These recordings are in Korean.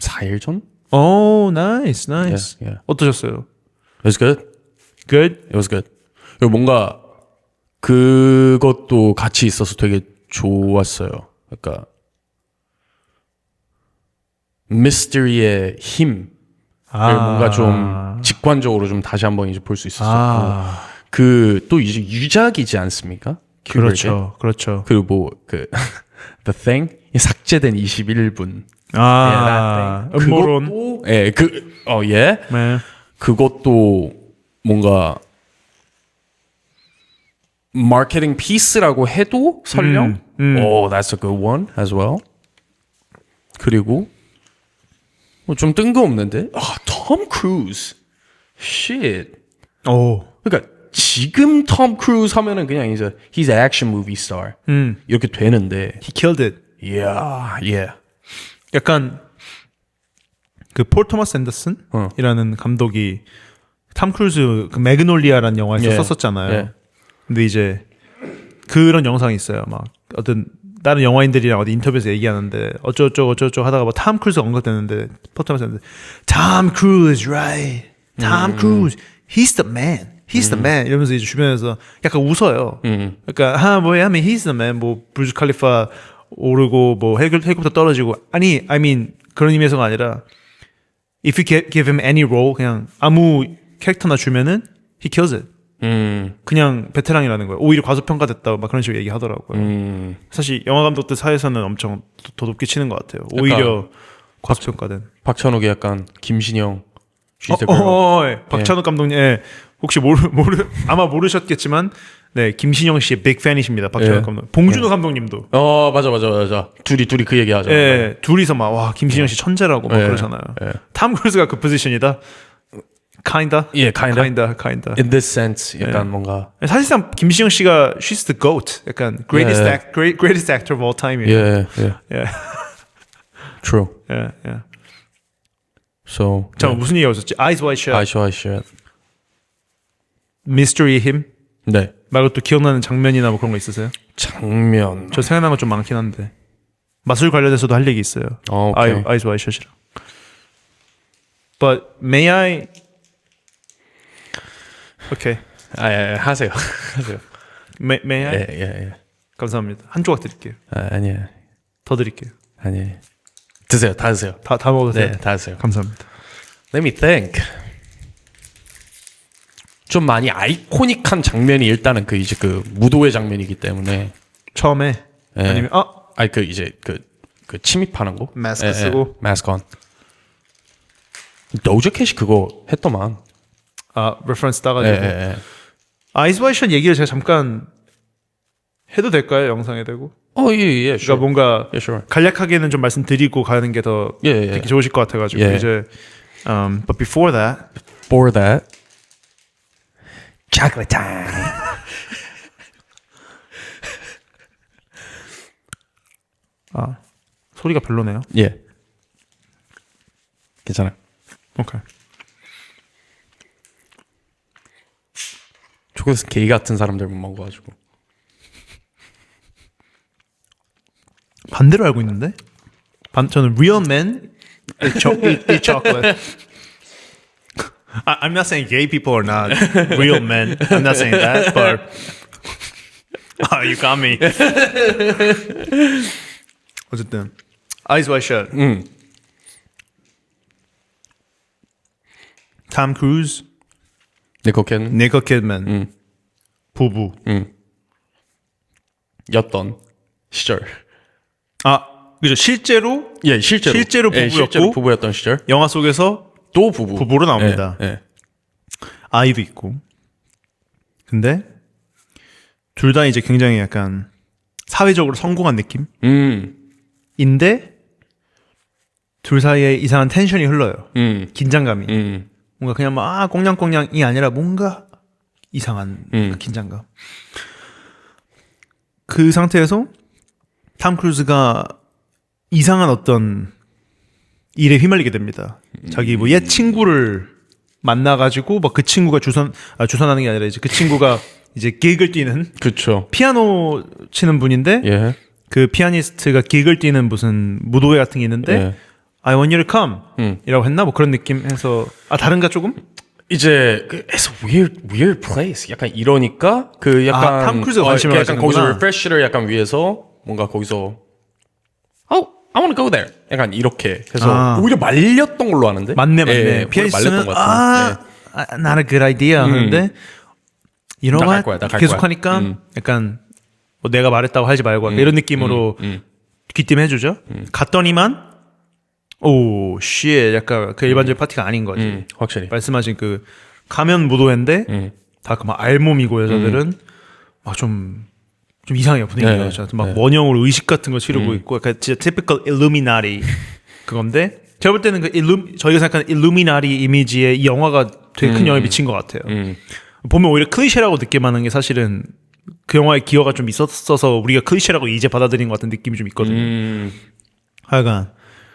4일 전? Oh, nice. Yeah. 어떠셨어요? It was good. Good? It was good. 그리고 뭔가 그것도 같이 있어서 되게 좋았어요. 그러니까 미스터리의 힘을 뭔가 좀 직관적으로 좀 다시 한번 이제 볼 수 있었고 그 또 이제 유작이지 않습니까? 그렇죠. 그렇죠. 그리고 뭐 그 The Thing 삭제된 21분. 음모론. 그것도 예. 네. 그것도 뭔가 마케팅 피스라고 해도 설령 that's a good one as well. 그리고 좀 뜬금없는데 톰 크루즈 shit. 그러니까 지금 톰 크루즈 하면은 그냥 이제 he's an action movie star 이렇게 되는데 He killed it. yeah. 약간 그 폴 토마스 앤더슨이라는 감독이 탐 크루즈 그 매그놀리아라는 영화에서 썼었잖아요. 근데 이제 그런 영상이 있어요. 막 어떤 다른 영화인들이랑 어디 인터뷰에서 얘기하는데 어쩌고 하다가 뭐 탐 크루즈 언급되는데 폴 토마스 앤더슨 톰 크루즈 right. 톰 크루즈 he's the man 이러면서 이제 주변에서 약간 웃어요. 그러니까 뭐야 하면 he's the man 뭐 브루스 칼리파 오르고 뭐 헬리콥터 떨어지고 아니 I mean 그런 의미에서가 아니라 if you give him any role 그냥 아무 캐릭터나 주면은 he kills it. 그냥 베테랑이라는 거예요. 오히려 과소평가됐다 막 그런 식으로 얘기하더라고요. 사실 영화 감독들 사이에서는 엄청 더 높게 치는 것 같아요. 오히려 과소평가된. 박찬욱이 약간 김신영 박찬욱 감독님 혹시 아마 모르셨겠지만 네 김신영 씨의 빅 팬이십니다. 박찬욱 감독. 봉준호 감독님도. 맞아. 둘이 그 얘기 하죠. 둘이서 막 와 김신영 씨 천재라고 막 그러잖아요. 탐 크루즈가 그 포지션이다. Kinda. In this sense, 약간 뭔가 사실상 김신영 씨가 she's the goat. 약간 greatest actor of all time이에요. Yeah. True. Yeah. So. 잠깐 무슨 얘기가 있었지? Eyes Wide Shut. 미스터리의 힘? 네. 말고 또 기억나는 장면이나 뭐 그런 거 있으세요? 장면. 저 생각난 거 좀 많긴 한데. 마술 관련해서도 할 얘기 있어요. Okay. Eyes Wide Shut이랑. But may I? Okay. 하세요. May I? 예. 감사합니다. 한 조각 드릴게요. 아니야. 더 드릴게요. 아니. 드세요. 다 드세요. 다 먹어도 돼요? 네, 다 드세요. 감사합니다. Let me think. 좀 많이 아이코닉한 장면이 일단은 그 이제 그 무도회 장면이기 때문에 처음에 아니면 그 이제 그 침입하는 거 마스크 쓰고 마스크 on. 도저캣이 그거 했더만. 레퍼런스 따가지고. Eyes Wide Shut 얘기를 제가 잠깐 해도 될까요? 영상에 대고. 예. 그러니까 뭔가 sure. 간략하게는 좀 말씀드리고 가는 게 더 듣기 좋으실 것 같아가지고 이제 but before that chocolate time. 소리가 별로네요. 예. 괜찮아요. 오케이. 초콜릿 게이 같은 사람들만 먹어가지고. 반대로 알고 있는데? 저는 real men eat chocolate. I'm not saying gay people are not real men. I'm not saying that, but you got me. 어쨌든 Eyes Wide Shut. 톰 크루즈, 니콜 키드맨 부부. 였던 시절. 그죠. 실제로 부부였고 실제로 부부였던 시절. 영화 속에서 또 부부로 나옵니다. 아이도 있고. 근데 둘 다 이제 굉장히 약간 사회적으로 성공한 느낌? 인데 둘 사이에 이상한 텐션이 흘러요. 긴장감이. 뭔가 그냥 막 꽁냥꽁냥이 아니라 뭔가 이상한 그 긴장감. 그 상태에서 탐 크루즈가 이상한 어떤 일에 휘말리게 됩니다. 자기 뭐 옛 친구를 만나가지고 막 그 친구가 주선하는 게 아니라 이제 그 친구가 이제 기그를 뛰는 그쵸. 피아노 치는 분인데 그 피아니스트가 기그를 뛰는 무슨 무도회 같은 게 있는데 I want you to come 이라고 했나? 뭐 그런 느낌 해서 다른가 조금? 이제 it's a weird place. 약간 이러니까 그 약간 탐 크루즈가 관심을 약간 거기서 가지는구나. refresh를 약간 위해서 뭔가 거기서 I want to go there. 약간 이렇게 해서 오히려 말렸던 걸로 아는데. 맞네. 오히려 피아니스트는 말렸던 것 같은데. not a good idea 하는데 you know 나갈 what? 거야, 나갈 계속 거야. 하니까 약간 뭐 내가 말했다고 하지 말고 약간 이런 느낌으로 귀띔 해주죠. 갔더니만 오, 쉣 약간 그 일반적인 파티가 아닌 거지. 확실히. 말씀하신 그 가면 무도회인데 다 그 막 알몸이고 여자들은 막 좀 이상해요 분위기가. 네, 막 원형으로 의식 같은 거 치르고 있고 약간 진짜 typical illuminati 그건데 제가 볼 때는 저희가 생각하는 illuminati 이미지에 이 영화가 되게 큰 영향을 미친 것 같아요. 보면 오히려 클리셰라고 느낄만 한 게 사실은 그 영화의 기여가 좀 있었어서 우리가 클리셰라고 이제 받아들인 것 같은 느낌이 좀 있거든요. 하여간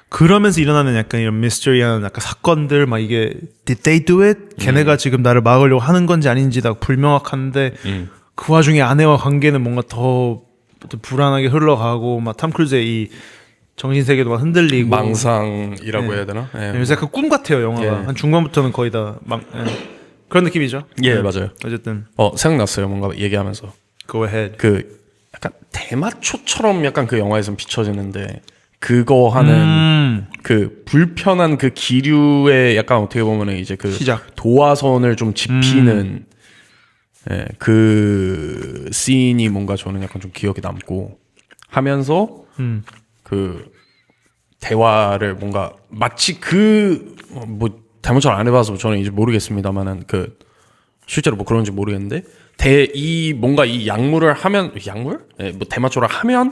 그러면서 일어나는 약간 이런 미스터리한 약간 사건들 막 이게 Did they do it? 걔네가 지금 나를 막으려고 하는 건지 아닌지 다 불명확한데 그 와중에 아내와 관계는 뭔가 더 불안하게 흘러가고 막 탐 크루즈의 이 정신세계도 막 흔들리고 망상이라고 해야 되나? 그래서 약간 꿈 같아요 영화가. 한 중반부터는 거의 다 그런 느낌이죠. 맞아요. 어쨌든 생각났어요. 뭔가 얘기하면서 Go ahead. 그 약간 대마초처럼 약간 그 영화에선 비춰지는데 그거 하는 그 불편한 그 기류의 약간 어떻게 보면은 이제 그 시작. 도화선을 좀 짚히는 그 씬이 뭔가 저는 약간 좀 기억에 남고 하면서 그 대화를 뭔가 마치 그 뭐 잘못 안 해봐서 저는 이제 모르겠습니다만은 그 실제로 뭐 그런지 모르겠는데 이 뭔가 이 약물을 하면 뭐 대마초를 하면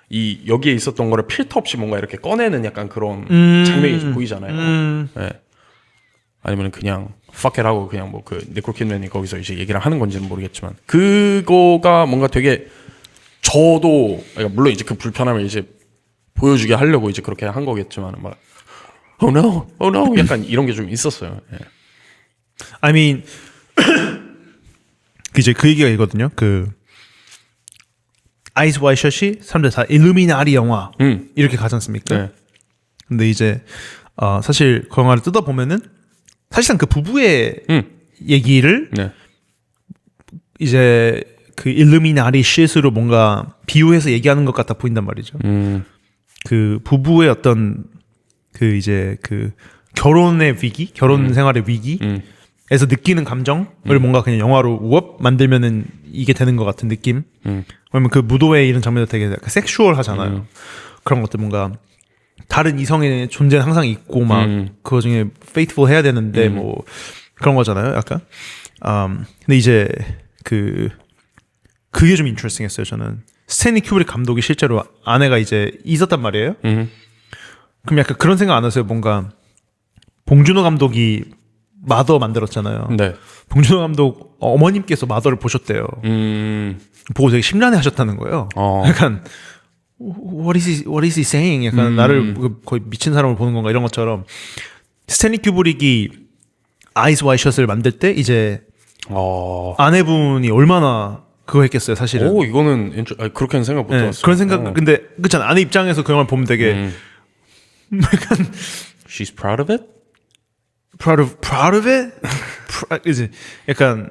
이 여기에 있었던 거를 필터 없이 뭔가 이렇게 꺼내는 약간 그런 장면이 좀 보이잖아요. 아니면 그냥 fuck it 하고 그냥 뭐 그 니콜 키드맨이 거기서 이제 얘기를 하는 건지는 모르겠지만 그거가 뭔가 되게 저도 그러니까 물론 이제 그 불편함을 이제 보여주게 하려고 이제 그렇게 한 거겠지만 막 oh no 약간 이런 게 좀 있었어요. I mean 이제 그 얘기가 있거든요. 그 아이스 와이 셔츠 사람들 다 일루미나리 영화 이렇게 가지 않습니까? 근데 이제 사실 그 영화를 뜯어 보면은 사실상 그 부부의 얘기를 이제 그 일루미나리 쉿으로 뭔가 비유해서 얘기하는 것 같아 보인단 말이죠. 그 부부의 어떤 그 이제 그 결혼의 위기, 결혼 생활의 위기에서 느끼는 감정을 뭔가 그냥 영화로 우업 만들면은 이게 되는 것 같은 느낌. 왜냐면 그 무도회 이런 장면도 되게 약간 섹슈얼하잖아요. 그런 것들 뭔가 다른 이성의 존재는 항상 있고 막 그거 중에 faithful 해야 되는데 뭐 그런 거잖아요. 약간. 근데 이제 그게 좀 인트레스팅했어요. 저는 스탠리 큐브릭 감독이 실제로 아내가 이제 있었단 말이에요. 그럼 약간 그런 생각 안 하세요? 뭔가 봉준호 감독이 마더 만들었잖아요. 네. 봉준호 감독 어머님께서 마더를 보셨대요. 보고 되게 심란해 하셨다는 거예요. 약간 what is he saying? 약간 나를 거의 미친 사람을 보는 건가 이런 것처럼 스탠리 큐브릭이 아이스 와이 셔츠를 만들 때 이제 아내분이 얼마나 그거 했겠어요, 사실은. 오, 이거는 그렇게는 생각 못 해봤어요. 그런 생각, 근데 그렇잖아. 아내 입장에서 그 영화를 보면 되게 약간 She's proud of it? proud of it? 이제 약간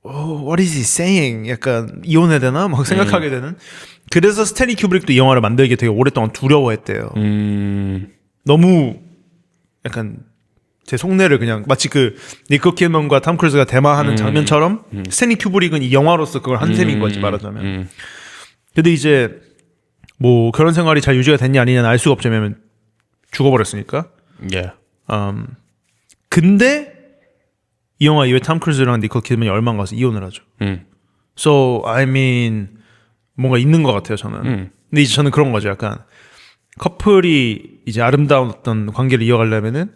what is he saying? 약간 이혼해야 되나? 막 생각하게 되는. 그래서 스탠리 큐브릭도 이 영화를 만들기 되게 오랫동안 두려워했대요. 너무 약간 제 속내를 그냥 마치 그 니콜 키드먼과 탐 크루즈가 대마하는 장면처럼 스탠리 큐브릭은 이 영화로서 그걸 한 셈인 거지 말하자면. 근데 이제 뭐 결혼 생활이 잘 유지가 됐냐 아니냐는 알 수가 없죠. 왜냐면 죽어버렸으니까. 근데 이 영화 이후에 탐 크루즈랑 니콜 키드먼이 얼마 안 가서 이혼을 하죠. So I mean 뭔가 있는 것 같아요 저는. 근데 이제 저는 그런 거죠. 약간 커플이 이제 아름다운 어떤 관계를 이어가려면은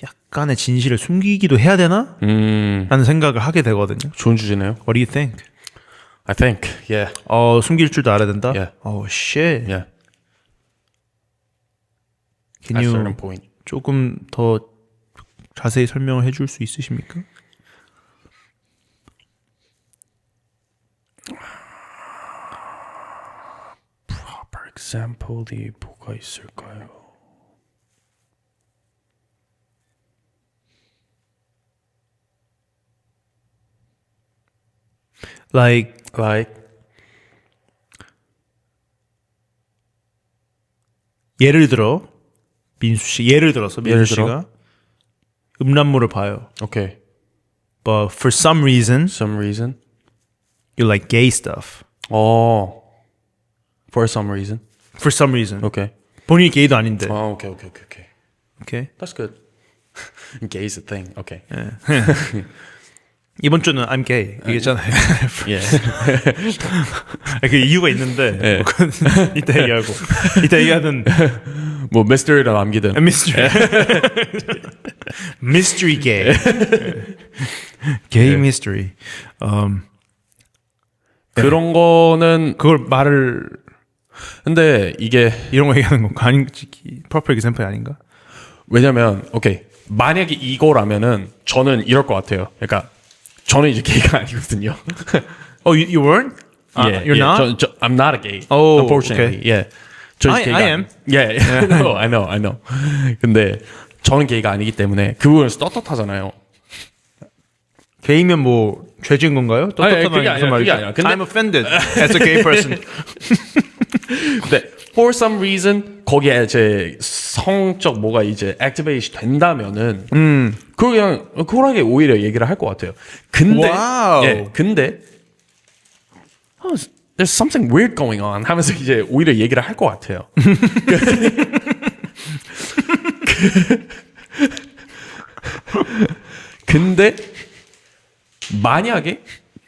약간의 진실을 숨기기도 해야 되나? 라는 생각을 하게 되거든요. 좋은 주제네요. What do you think? I think, yeah. 숨길 줄도 알아야 된다? Yeah. Oh shit. Yeah. Can At a you certain point. 조금 더 자세히 설명을 해줄 수 있으십니까? Proper example이 뭐가 있을까요? Like 예를 들어 민수 씨 예를 들어서 민수 씨가 음란물을 봐요. Okay. But for some reason Some reason. you like gay stuff. Oh. For some reason. For some reason. Okay. 본인이 게이도 아닌데. Oh, okay. Okay. That's good. Gay is a thing. Okay. 이번 주는 I'm gay 얘기했잖아요. Yeah. 그 이유가 있는데 뭐 그건 이따 얘기하고 이따 얘기하는 뭐 mystery라 남기든. mystery mystery gay gay mystery 그런 거는 그걸 말을 근데 이게 이런 거 얘기하는 건 아닌지 proper example 아닌가? 왜냐면 오케이 만약에 이거라면은 저는 이럴 것 같아요. 그러니까 저는 이제 게이가 아니거든요. Oh, you weren't? You're not? I'm not a gay. Oh, unfortunately. okay. Yeah. 저 I am. Yeah. No, I know. 근데 저는 게이가 아니기 때문에 그 부분에서 떳떳하잖아요. 게이면 뭐 죄진 건가요? 아니, 그게 아니라. 근데 I'm offended as a gay person. 근데 for some reason 거기에 제 성적 뭐가 이제 액티베이트 된다면은 그거 그냥 쿨하게 오히려 얘기를 할 것 같아요. 근데 와우. 예, 근데 there's something weird going on 하면서 이제 오히려 얘기를 할 것 같아요. 근데 만약에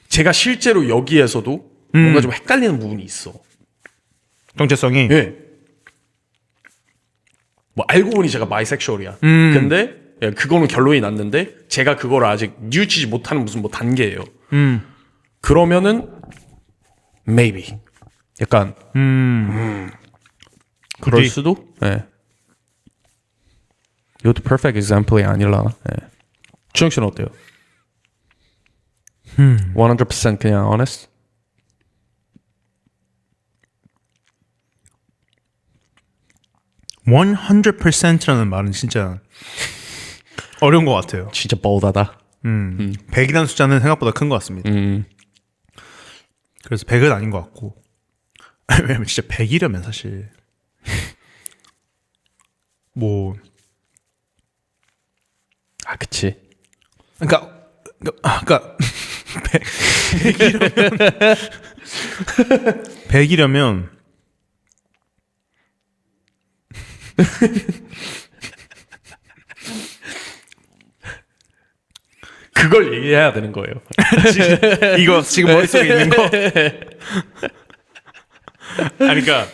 제가 실제로 여기에서도 뭔가 좀 헷갈리는 부분이 있어. 정체성이 예. 뭐 알고 보니 제가 바이섹슈얼이야. 근데 예, 그거는 결론이 났는데 제가 그거를 아직 뉘우치지 못하는 무슨 뭐 단계예요. 그러면은 maybe 약간 그럴 굳이? 수도. 예. 이것도 perfect example이 아닐라나. 예. 주영 씨는 어때요? 100% 그냥 honest. 100%라는 말은 진짜 어려운 것 같아요. 진짜 bold하다. 100이라는 숫자는 생각보다 큰 것 같습니다. 그래서 100은 아닌 것 같고 왜냐면 진짜 100이라면 사실 뭐 그치. 그러니까 100이라면 그걸 얘기해야 되는 거예요. 이거 지금 머릿속에 있는 거. 그러니까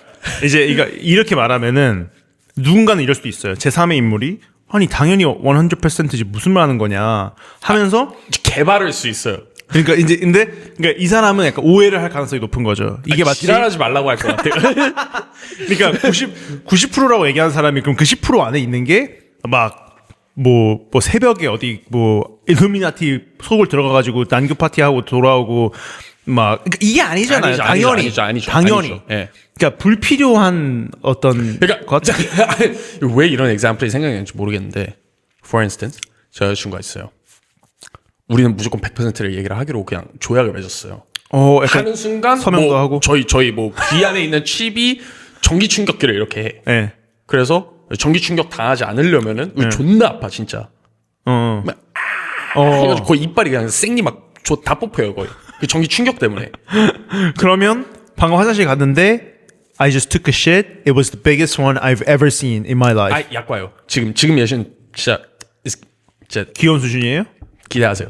이제 이렇게 말하면은 누군가는 이럴 수도 있어요. 제3의 인물이 아니 당연히 100%지 무슨 말 하는 거냐 하면서 개발할 수 있어요. 그러니까 이제 그러니까 이 사람은 약간 오해를 할 가능성이 높은 거죠. 이게 마치 지랄하지 말라고 할 것 같아요. 그러니까 90%라고 얘기하는 사람이 그럼 그 10% 안에 있는 게 막 뭐 새벽에 어디 뭐 일루미나티 속을 들어가가지고 난교 파티하고 돌아오고 막 그러니까 이게 아니잖아요. 아니죠. 당연히. 예. 그러니까 불필요한 어떤 그러니까 왜 이런 example이 생각나는지 모르겠는데, for instance, 저 여자친구가 있어요. 우리는 무조건 100%를 얘기를 하기로 그냥 조약을 맺었어요. 하는 순간 서명도 뭐 하고 저희 뭐 귀 안에 있는 칩이 전기 충격기를 이렇게 해. 네. 그래서 전기 충격 당하지 않으려면은 존나 아파 진짜. 그래가지고 거의 이빨이 그냥 생리 막 다 뽑혀요 거의. 그 전기 충격 때문에. 그러면 방금 화장실 갔는데 I just took a shit. It was the biggest one I've ever seen in my life. 약과요. 지금 예신 진짜 귀여운 수준이에요? 기대하세요.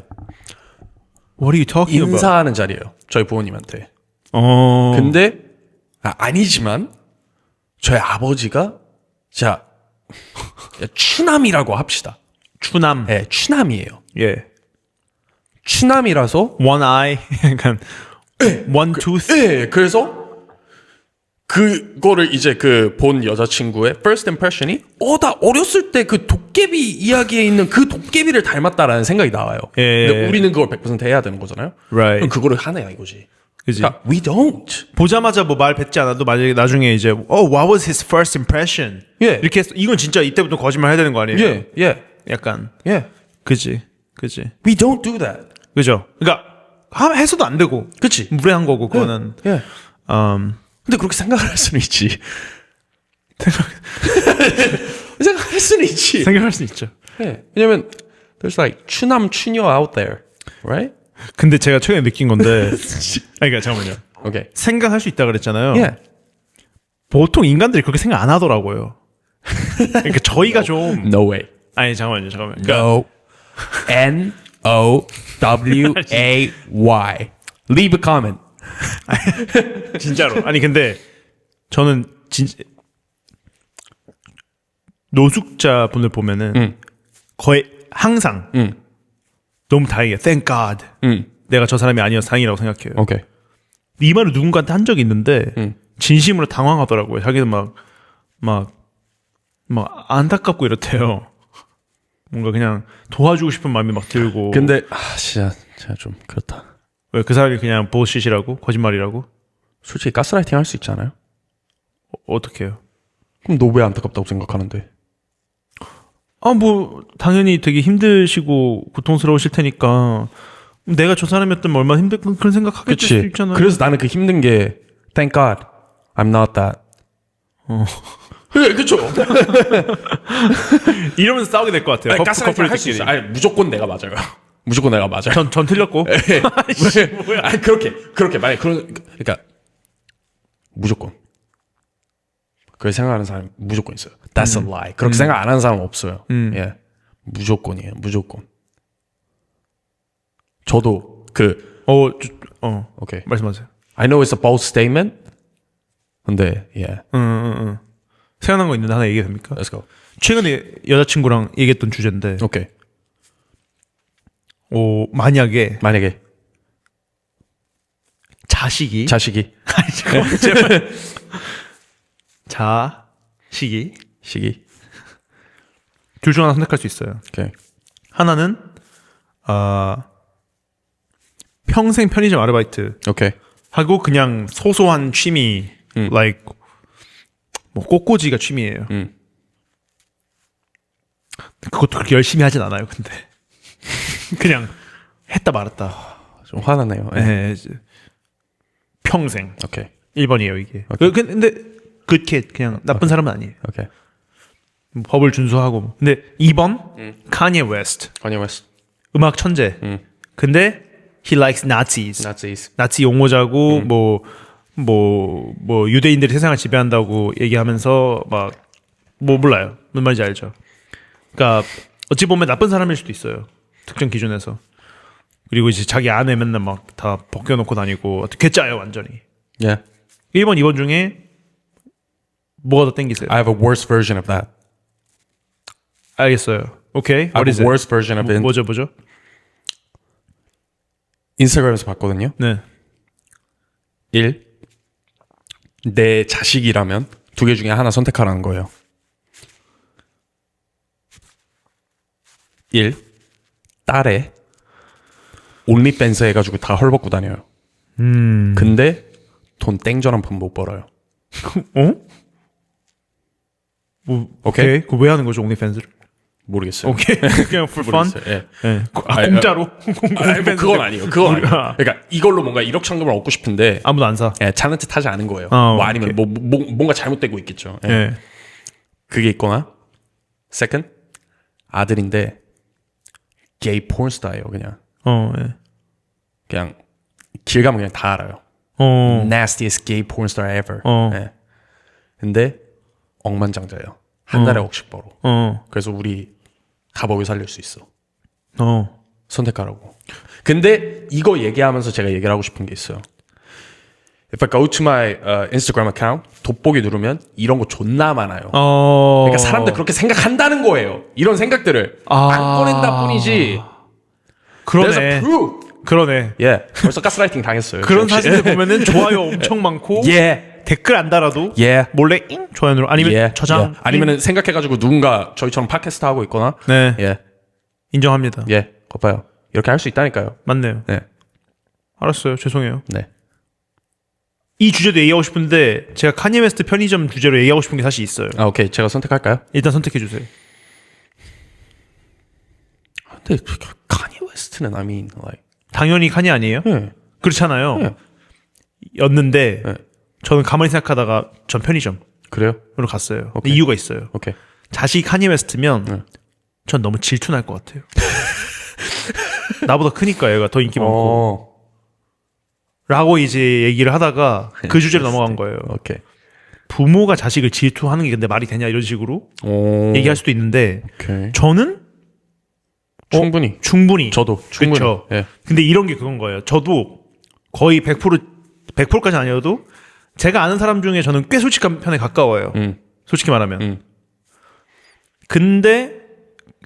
What are you talking about? 인사하는 자리예요. 저희 부모님한테. 근데 아니지만 저희 아버지가 자 추남이라고 합시다. 추남. 네, 추남이에요. 예. 추남이라서 One eye, 약간 one tooth. 네, 그래서 그거를 이제 그 본 여자친구의 first impression이 나 어렸을 때 그 도깨비 이야기에 있는 그 도깨비를 닮았다라는 생각이 나와요. 예. 근데 우리는 그걸 100% 해야 되는 거잖아요. Right. 그럼 그거를 하네요 이거지. 그지. 그러니까 we don't. 보자마자 뭐 말 뱉지 않아도 만약에 나중에 이제 what was his first impression? 예. 이렇게 해서 이건 진짜 이때부터 거짓말 해야 되는 거 아니에요? 예. 약간. 예. 그지. We don't do that. 그죠. 그러니까 해서도 안 되고. 그치? 무례한 거고 그거는. 예. 근데 그렇게 생각을 할 수는 있지. 생각할 수는 있지. 생각할 수 있죠. 예. 왜냐면 there's like 추남 추녀 out there, right? 근데 제가 최근에 느낀 건데. 그러니까 잠깐만요. 오케이. 생각할 수 있다 그랬잖아요. 예. 보통 인간들이 그렇게 생각 안 하더라고요. 그러니까 저희가 좀 No way. 아니 잠깐만요. 그러니까 No. NOWAY. Leave a comment. 진짜로. 아니 근데 저는 노숙자 분을 보면은 거의 항상 너무 다행이에요. Thank God. 내가 저 사람이 아니어서 다행이라고 생각해요. 오케이. 이 말을 누군가한테 한 적이 있는데 진심으로 당황하더라고요. 자기는 막 안타깝고 이렇대요. 뭔가 그냥 도와주고 싶은 마음이 막 들고. 근데 진짜 좀 그렇다. 왜 그 사람이 그냥 보시시라고 거짓말이라고? 솔직히 가스라이팅 할 수 있잖아요. 어떻게 해요? 그럼 너 왜 안타깝다고 생각하는데? 뭐 당연히 되게 힘드시고 고통스러우실 테니까 내가 저 사람이었다면 얼마나 힘들 그런 생각하게 될 수 그치. 있잖아요. 그래서 나는 그 힘든 게 Thank God I'm not that. 그쵸. 이러면서 싸우게 될 것 같아요. 가스라이팅 할 수 있어. 아니 무조건 내가 맞아요. 무조건 내가 맞아요. 전 틀렸고. 뭐야? 아니 그렇게 만약 그러니까 무조건 그렇게 생각하는 사람 무조건 있어요. That's a lie. 그렇게 생각 안 하는 사람 은 없어요. 예, 무조건이에요. 무조건. 저도 오케이. 말씀하세요. I know it's a bold statement. 근데 생각난 거 있는데 하나 얘기해도 됩니까? Let's go. 최근에 여자친구랑 얘기했던 주제인데 오케이. 만약에 자식이 자식이 둘 중 하나 선택할 수 있어요. 오케이. 하나는 평생 편의점 아르바이트 오케이. 하고 그냥 소소한 취미 like 뭐 꽃꽂이가 취미예요. 그것도 그렇게 열심히 하진 않아요. 근데 그냥 했다 말았다. 좀 화나네요. 네. 평생. 오케이. 1번이에요 이게. 오케이. 근데 굿캣 그냥 나쁜 사람은 아니에요. 오케이. 법을 준수하고. 근데 2번 카니에 웨스트. Kanye West. 음악 천재. 근데 he likes Nazis. Nazis. 나치 용어자고 뭐 유대인들이 세상을 지배한다고 얘기하면서 막 뭐 몰라요. 무슨 말인지 알죠? 그러니까 어찌 보면 나쁜 사람일 수도 있어요. 특정 기준에서. 그리고 이제 자기 안에 맨날 막 다 벗겨놓고 다니고 개짜요 완전히. Yeah. 1번, 2번 중에 뭐가 더 땡기세요? I have a worse version of that. 알겠어요. 오케이. I have a worse version of it. 뭐죠? 인스타그램에서 봤거든요. 네. 1. 내 자식이라면 두 개 중에 하나 선택하라는 거예요. 1. 딸에 온리팬스 해가지고 다 헐벗고 다녀요. 근데 돈 땡전 한 푼 못 벌어요. 오케이. 그거 왜 하는 거죠, 온리팬스를? 모르겠어요. 오케이. 그냥 for fun? 예. 네. 공짜로? 뭐 그건 아니에요. 그러니까 이걸로 뭔가 1억 천금을 얻고 싶은데 아무도 안 사. 예, 차는 뜻하지 않은 거예요. 뭐 아니면 뭔가 잘못되고 있겠죠. 예. 네. 그게 있거나 second 아들인데 게이 폰스타예요. 그냥 네. 그냥 길 가면 그냥 다 알아요. Nastiest gay porn star ever. 예. 근데 억만장자예요. 한 달에 억씩 벌어. 그래서 우리 가복을 살릴 수 있어. 선택하라고. 근데 이거 얘기하면서 제가 얘기를 하고 싶은 게 있어요. If I go to my Instagram account, 돋보기 누르면 이런 거 존나 많아요. 그러니까 사람들 그렇게 생각한다는 거예요. 이런 생각들을 안 꺼낸다 뿐이지. There's a 그러네. proof. 그러네. 예, 벌써 가스라이팅 당했어요. 그런 역시. 사진들 보면은 좋아요 엄청 많고 예. 댓글 안 달아도 예. 몰래 잉 좋아요 누르 아니면 예. 저장 예. 아니면은 생각해가지고 누군가 저희처럼 팟캐스트 하고 있거나 네. 예. 인정합니다. 예. 거 봐요. 이렇게 할 수 있다니까요. 맞네요. 네. 알았어요. 죄송해요. 네. 이 주제도 얘기하고 싶은데 제가 카니 웨스트 편의점 주제로 얘기하고 싶은 게 사실 있어요. 아, 오케이. 제가 선택할까요? 일단 선택해 주세요. 근데 카니 웨스트는 I mean like 당연히 칸이 아니에요? 예. 그렇잖아요. 예. 였는데 예. 저는 가만히 생각하다가 전 편의점으로 그래요? 갔어요. 근데 오케이. 이유가 있어요. 오케이. 자식이 카니 웨스트면 네. 전 너무 질투날 것 같아요. 나보다 크니까 얘가 더 인기 많고. 어. 라고 이제 얘기를 하다가 그 주제로 넘어간 거예요. 오케이. 부모가 자식을 질투하는 게 근데 말이 되냐 이런 식으로 오. 얘기할 수도 있는데 오케이. 저는 충분히. 충분히 저도 충분히. 그쵸. 예. 근데 이런 게 그건 거예요. 저도 거의 100%까지 아니어도 제가 아는 사람 중에 저는 꽤 솔직한 편에 가까워요. 솔직히 말하면. 근데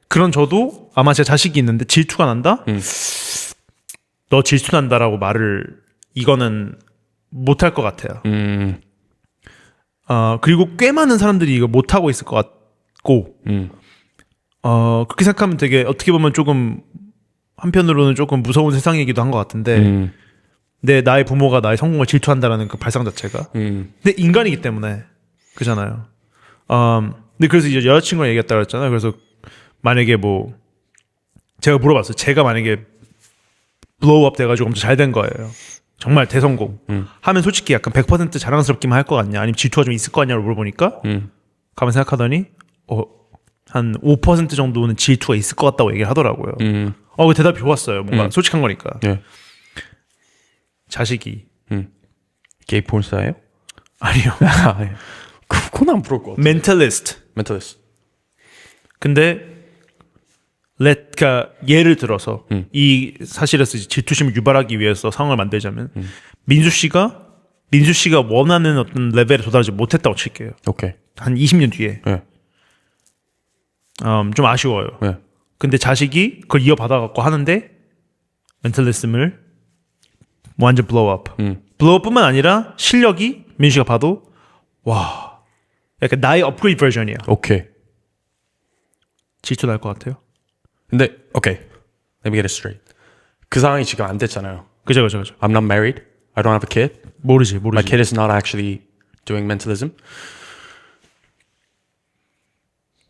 그런 저도 아마 제 자식이 있는데 질투가 난다? 너 질투난다라고 말을 이거는 못할 것 같아요. 그리고 꽤 많은 사람들이 이거 못하고 있을 것 같고 그렇게 생각하면 되게 어떻게 보면 조금 한편으로는 조금 무서운 세상이기도 한 것 같은데 나의 부모가 나의 성공을 질투한다라는 그 발상 자체가 근데 인간이기 때문에 그잖아요. 근데 그래서 이제 여자친구랑 얘기했다 그랬잖아요. 그래서 만약에 뭐 제가 물어봤어요. 제가 만약에 블로우업 돼가지고 엄청 잘 된 거예요. 정말 대성공 하면 솔직히 약간 100% 자랑스럽기만 할 것 같냐 아니면 질투가 좀 있을 것 같냐고 물어보니까 가만 생각하더니 한 5% 정도는 질투가 있을 것 같다고 얘기를 하더라고요. 그 대답이 좋았어요. 뭔가 솔직한 거니까. 예. 자식이 게이 폰스타예요? 아니요. 그건 안 부를 것 같아. 멘탈리스트. 멘탈리스트. 근데 그러니까 예를 들어서 이 사실에서 질투심을 유발하기 위해서 상황을 만들자면 민수 씨가 원하는 어떤 레벨에 도달하지 못했다고 칠게요. 오케이. 한 20년 뒤에. 예. 좀 아쉬워요. 예. 근데 자식이 그걸 이어받아갖고 하는데 멘탈리즘을 완전 블로우업. 블로우업뿐만 아니라 실력이 민수 씨가 봐도 와 약간 나의 업그레이드 버전이야. 오케이. 질투 날 것 같아요. 근데 오케이. Let me get it straight. 그 상황이 지금 안 됐잖아요. 그죠. I'm not married. I don't have a kid. 모르지. My kid is not actually doing mentalism.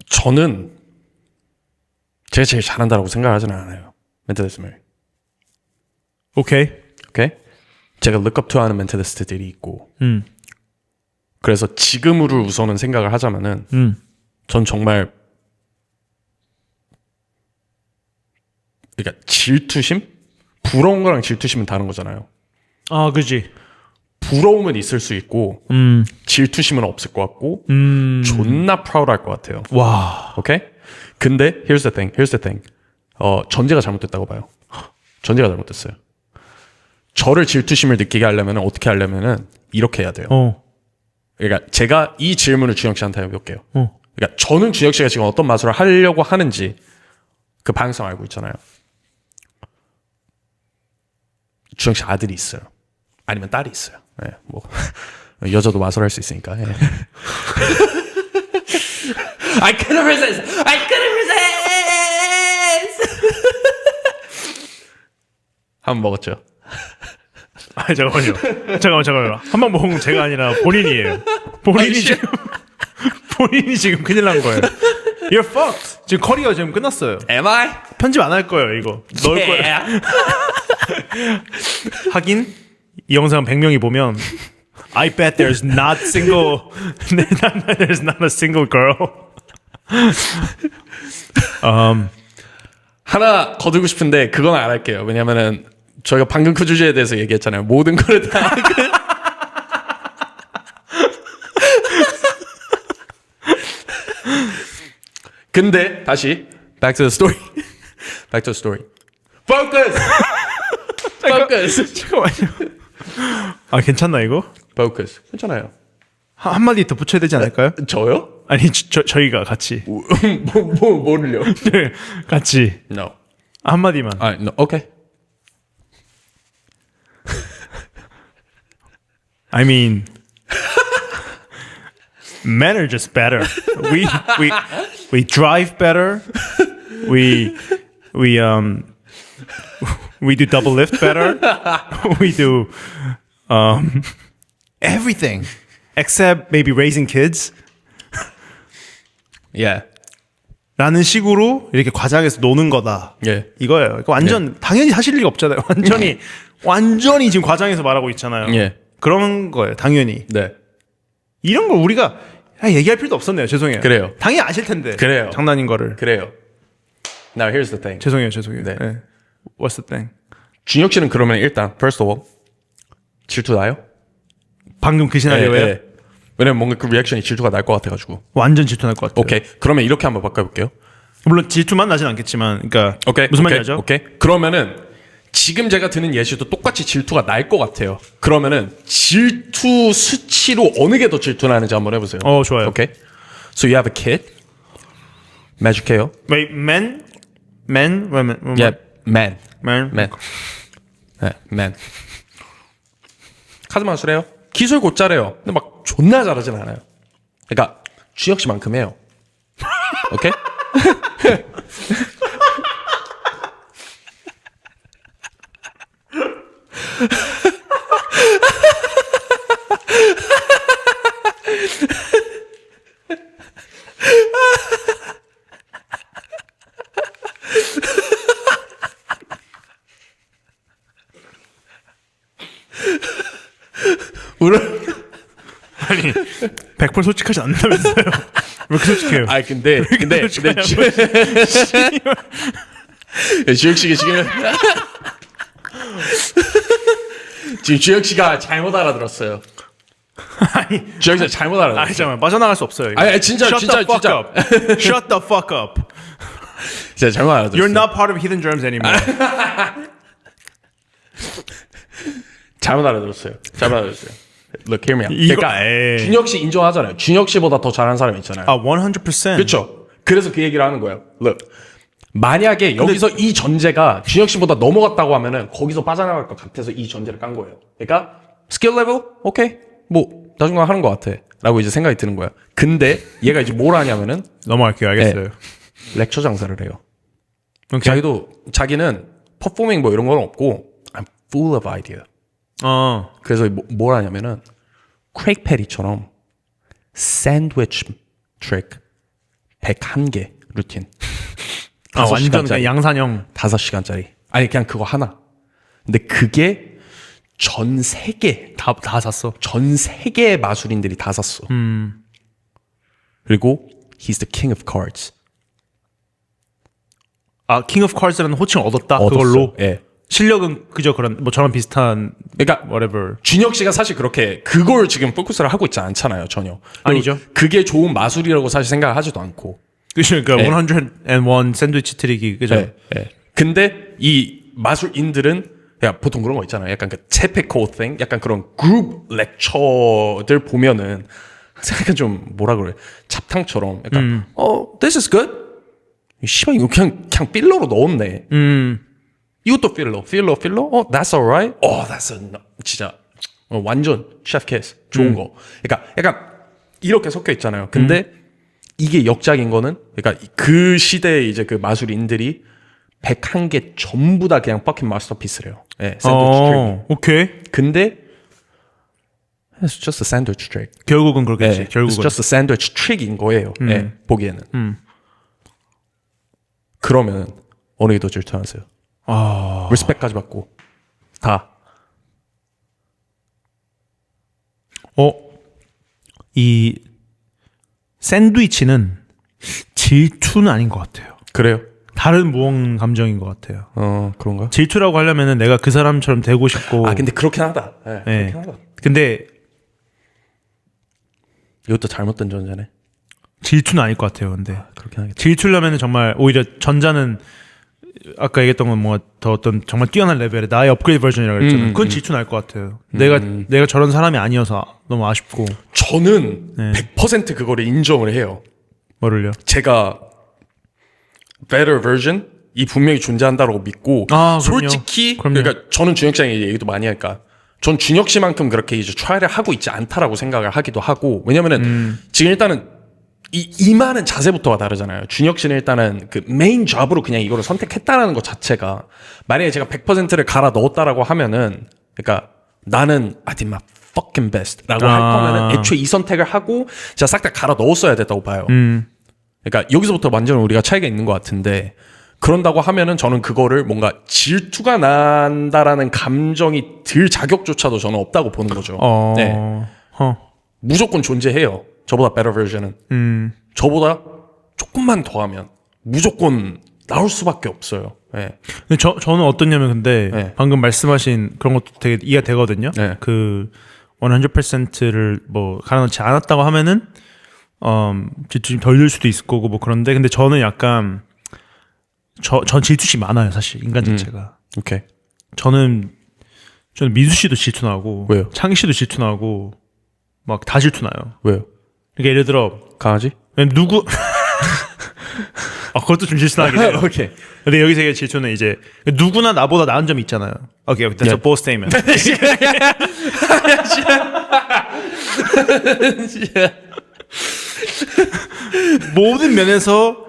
저는 제가 제일 잘한다고 생각하지는 않아요. 멘탈리즘을. 오케이. 오케이? 제가 look up to 하는 멘탈리스트들이 있고 그래서 지금으로 우선은 생각을 하자면은 전 정말 그러니까 질투심? 부러운 거랑 질투심은 다른 거잖아요. 아, 그지. 부러움은 있을 수 있고 질투심은 없을 것 같고 존나 proud할 것 같아요. 와. 오케이? 근데 here's the thing. 전제가 잘못됐다고 봐요. 전제가 잘못됐어요. 저를 질투심을 느끼게 하려면 어떻게 하려면은 이렇게 해야 돼요. 그러니까 제가 이 질문을 준혁 씨한테 해볼게요. 그러니까 저는 준혁 씨가 지금 어떤 마술을 하려고 하는지 그 방향성 알고 있잖아요. 준혁 씨 아들이 있어요. 아니면 딸이 있어요. 네, 뭐 여자도 마술할 수 있으니까. 예. I couldn't resist. 한 번 먹었죠. 아, 잠깐만요. 한 번 먹은 건 제가 아니라 본인이에요. 본인이 지금 큰일 난 거예요. You're fucked. 지금 커리어 지금 끝났어요. Am I? 편집 안 할 거예요, 이거. 넣을 거예요. 하긴 이 영상 100명이 보면 I bet there's not a single girl. 하나 거두고 싶은데 그건 안 할게요. 왜냐면은 저희가 방금 그 주제에 대해서 얘기했잖아요. 모든 거를 다 근데 다시 back to the story. Focus. 잠깐만요. 아, 괜찮나 이거? Focus. 괜찮아요. 한마디 더 붙여야 되지 않을까요? 저요? 아니 저희가 같이 뭐를요? 같이 No. 한마디만. No. Okay. I mean, men are just better. We drive better. We do double lift better. We do everything except maybe raising kids. Yeah. 라는 식으로 이렇게 과장해서 노는 거다. 예. 이거예요. 그러니까 완전 당연히 하실 리가 없잖아요. 완전히 지금 과장해서 말하고 있잖아요. 예. 그런 거예요. 당연히. 네. 이런 걸 우리가 얘기할 필요도 없었네요. 죄송해요. 그래요. 당연히 아실 텐데. 그래요. 장난인 거를. 그래요. Now here's the thing. 죄송해요. 네. 네. What's the thing? 준혁 씨는 그러면 일단 first of all 질투 나요? 방금 그 시나리오에 예. 왜냐면 뭔가 그 리액션이 질투가 날 것 같아가지고. 완전 질투날 것 같아요. 오케이. 그러면 이렇게 한번 바꿔볼게요. 물론 질투만 나진 않겠지만, 그러니까 오케이. 무슨 말인지 알죠? 오케이. 그러면은 지금 제가 드는 예시도 똑같이 질투가 날 것 같아요. 그러면은 질투 수치로 어느 게 더 질투 나는지 한번 해보세요. 좋아요. 오케이. So you have a kid. 매죽해요. Wait, men? Yeah, man. Man. 네, man. 카드 마술해요. 기술 곧잘해요. 근데 막 존나 잘하진 않아요. 그러니까 주혁 씨만큼 해요. 오케이? 아니 100% 솔직하지 않는다면서요? 왜 그렇게 솔직해요? 아 근데 주혁 씨가 지금 주혁 씨가 잘못 알아들었어요. 주혁 씨가 잘못 알아들었어요. 잠깐만 빠져나갈 수 없어요. 이거. 아니 진짜 Shut 진짜 the fuck 진짜 up. Shut the fuck up. 진짜 잘못 알아들었어요. You're not part of Hidden Germs anymore. 잘못 알아들었어요. Look, hear me out. 이거- 그러니까 에이. 준혁 씨 인정하잖아요. 준혁 씨보다 더 잘하는 사람 있잖아요. 100%. 그렇죠. 그래서 그 얘기를 하는 거예요. Look, 만약에 여기서 이 전제가 준혁 씨보다 넘어갔다고 하면은 거기서 빠져나갈 것 같아서 이 전제를 깐 거예요. 그러니까 스킬 레벨 오케이 뭐 나중에 하는 것 같아라고 이제 생각이 드는 거야. 근데 얘가 이제 뭘 하냐면은 넘어갈게요. 알겠어요. 렉처 장사를 해요. 오케이. 자기는 퍼포밍 뭐 이런 건 없고 I'm full of idea. 그래서 뭘 하냐면은 크레이크 패리처럼 샌드위치 트릭 101개 루틴. 완전 그냥 양산형. 5시간짜리. 아니 그냥 그거 하나. 근데 그게 전 세계 다 샀어. 전 세계의 마술인들이 다 샀어. 그리고 he's the king of cards. 킹 오브 카드라는 호칭을 얻었다. 얻었어. 그걸로. 예. 실력은 그저 그런 뭐 저랑 비슷한 그러니까 whatever. 준혁 씨가 사실 그렇게 그걸 지금 포커스를 하고 있지 않잖아요, 전혀. 아니죠. 그게 좋은 마술이라고 사실 생각을 하지도 않고. 그러니까 네. 101 샌드위치 트릭이 그죠? 네, 네. 근데 이 마술인들은 야, 보통 그런 거 있잖아요. 약간 그 typical thing, 약간 그런 그룹 렉처들 보면은 약간 좀 뭐라 그래, 잡탕처럼 약간 this is good. 씨발 이거 그냥 필러로 넣었네. 이것도 필러. that's alright. that's 진짜 완전 셰프 키스 좋은 거. 그러니까 약간 이렇게 섞여 있잖아요. 근데 이게 역작인 거는 그러니까 그 시대에 이제 그 마술인들이 101개 전부 다 그냥 퍼킹 마스터피스래요. 예, 샌드위치 트릭. 오케이. 근데 it's just a sandwich trick. 결국은 그렇겠지. 예, 결국은. it's just a sandwich trick인 거예요. 예, 보기에는. 그러면 어느 게 더 질투하세요? 리스펙까지 받고 다. 이 샌드위치는 질투는 아닌 것 같아요. 그래요? 다른 무언 감정인 것 같아요. 그런가? 질투라고 하려면은 내가 그 사람처럼 되고 싶고. 근데 그렇긴 하다. 예, 네. 그렇긴 하다. 근데 이것도 잘못된 전제네. 질투는 아닐 것 같아요. 근데 그렇긴 하겠다. 질투려면은 정말 오히려 전자는 아까 얘기했던 건 뭐 더 어떤 정말 뛰어난 레벨의 나의 업그레이드 버전이라고 했잖아요. 그건 질투는 알 것 같아요. 내가 저런 사람이 아니어서 너무 아쉽고. 저는 100% 그거를 인정을 해요. 뭐를요? 제가 better version 이 분명히 존재한다고 믿고 그럼요. 솔직히 그럼요. 그러니까 저는 준혁 씨랑 얘기도 많이 하니까 전 준혁 씨만큼 그렇게 이제 트라이를 하고 있지 않다라고 생각을 하기도 하고 왜냐면은 지금 일단은 이 많은 자세부터가 다르잖아요. 준혁 씨는 일단은 그 메인 잡으로 그냥 이거를 선택했다라는 것 자체가 만약에 제가 100%를 갈아 넣었다라고 하면은 그러니까 나는 I did my fucking best라고 할 거면은 애초에 이 선택을 하고 제가 싹 다 갈아 넣었어야 됐다고 봐요. 그러니까 여기서부터 완전 우리가 차이가 있는 것 같은데 그런다고 하면은 저는 그거를 뭔가 질투가 난다라는 감정이 들 자격조차도 저는 없다고 보는 거죠. 네. 무조건 존재해요. 저보다 better version은. 저보다 조금만 더 하면 무조건 나올 수밖에 없어요. 네. 근데 저는 어떠냐면 근데 네. 방금 말씀하신 그런 것도 되게 이해가 되거든요. 네. 그 100%를 뭐 가려놓지 않았다고 하면은 질투심 덜 들 수도 있을 거고 뭐 그런데 근데 저는 약간 전 질투심이 많아요 사실 인간 자체가. 오케이. 저는 민수 씨도 질투나고 왜요? 창희 씨도 질투나고 막 다 질투나요. 왜요? 그러니까 예를 들어 강아지? 누구 그것도 좀 질투나긴 해요. 오케이. 근데 여기서 얘기할 질투는 이제 누구나 나보다 나은 점이 있잖아요. 오케이, that's a bold statement. 모든 면에서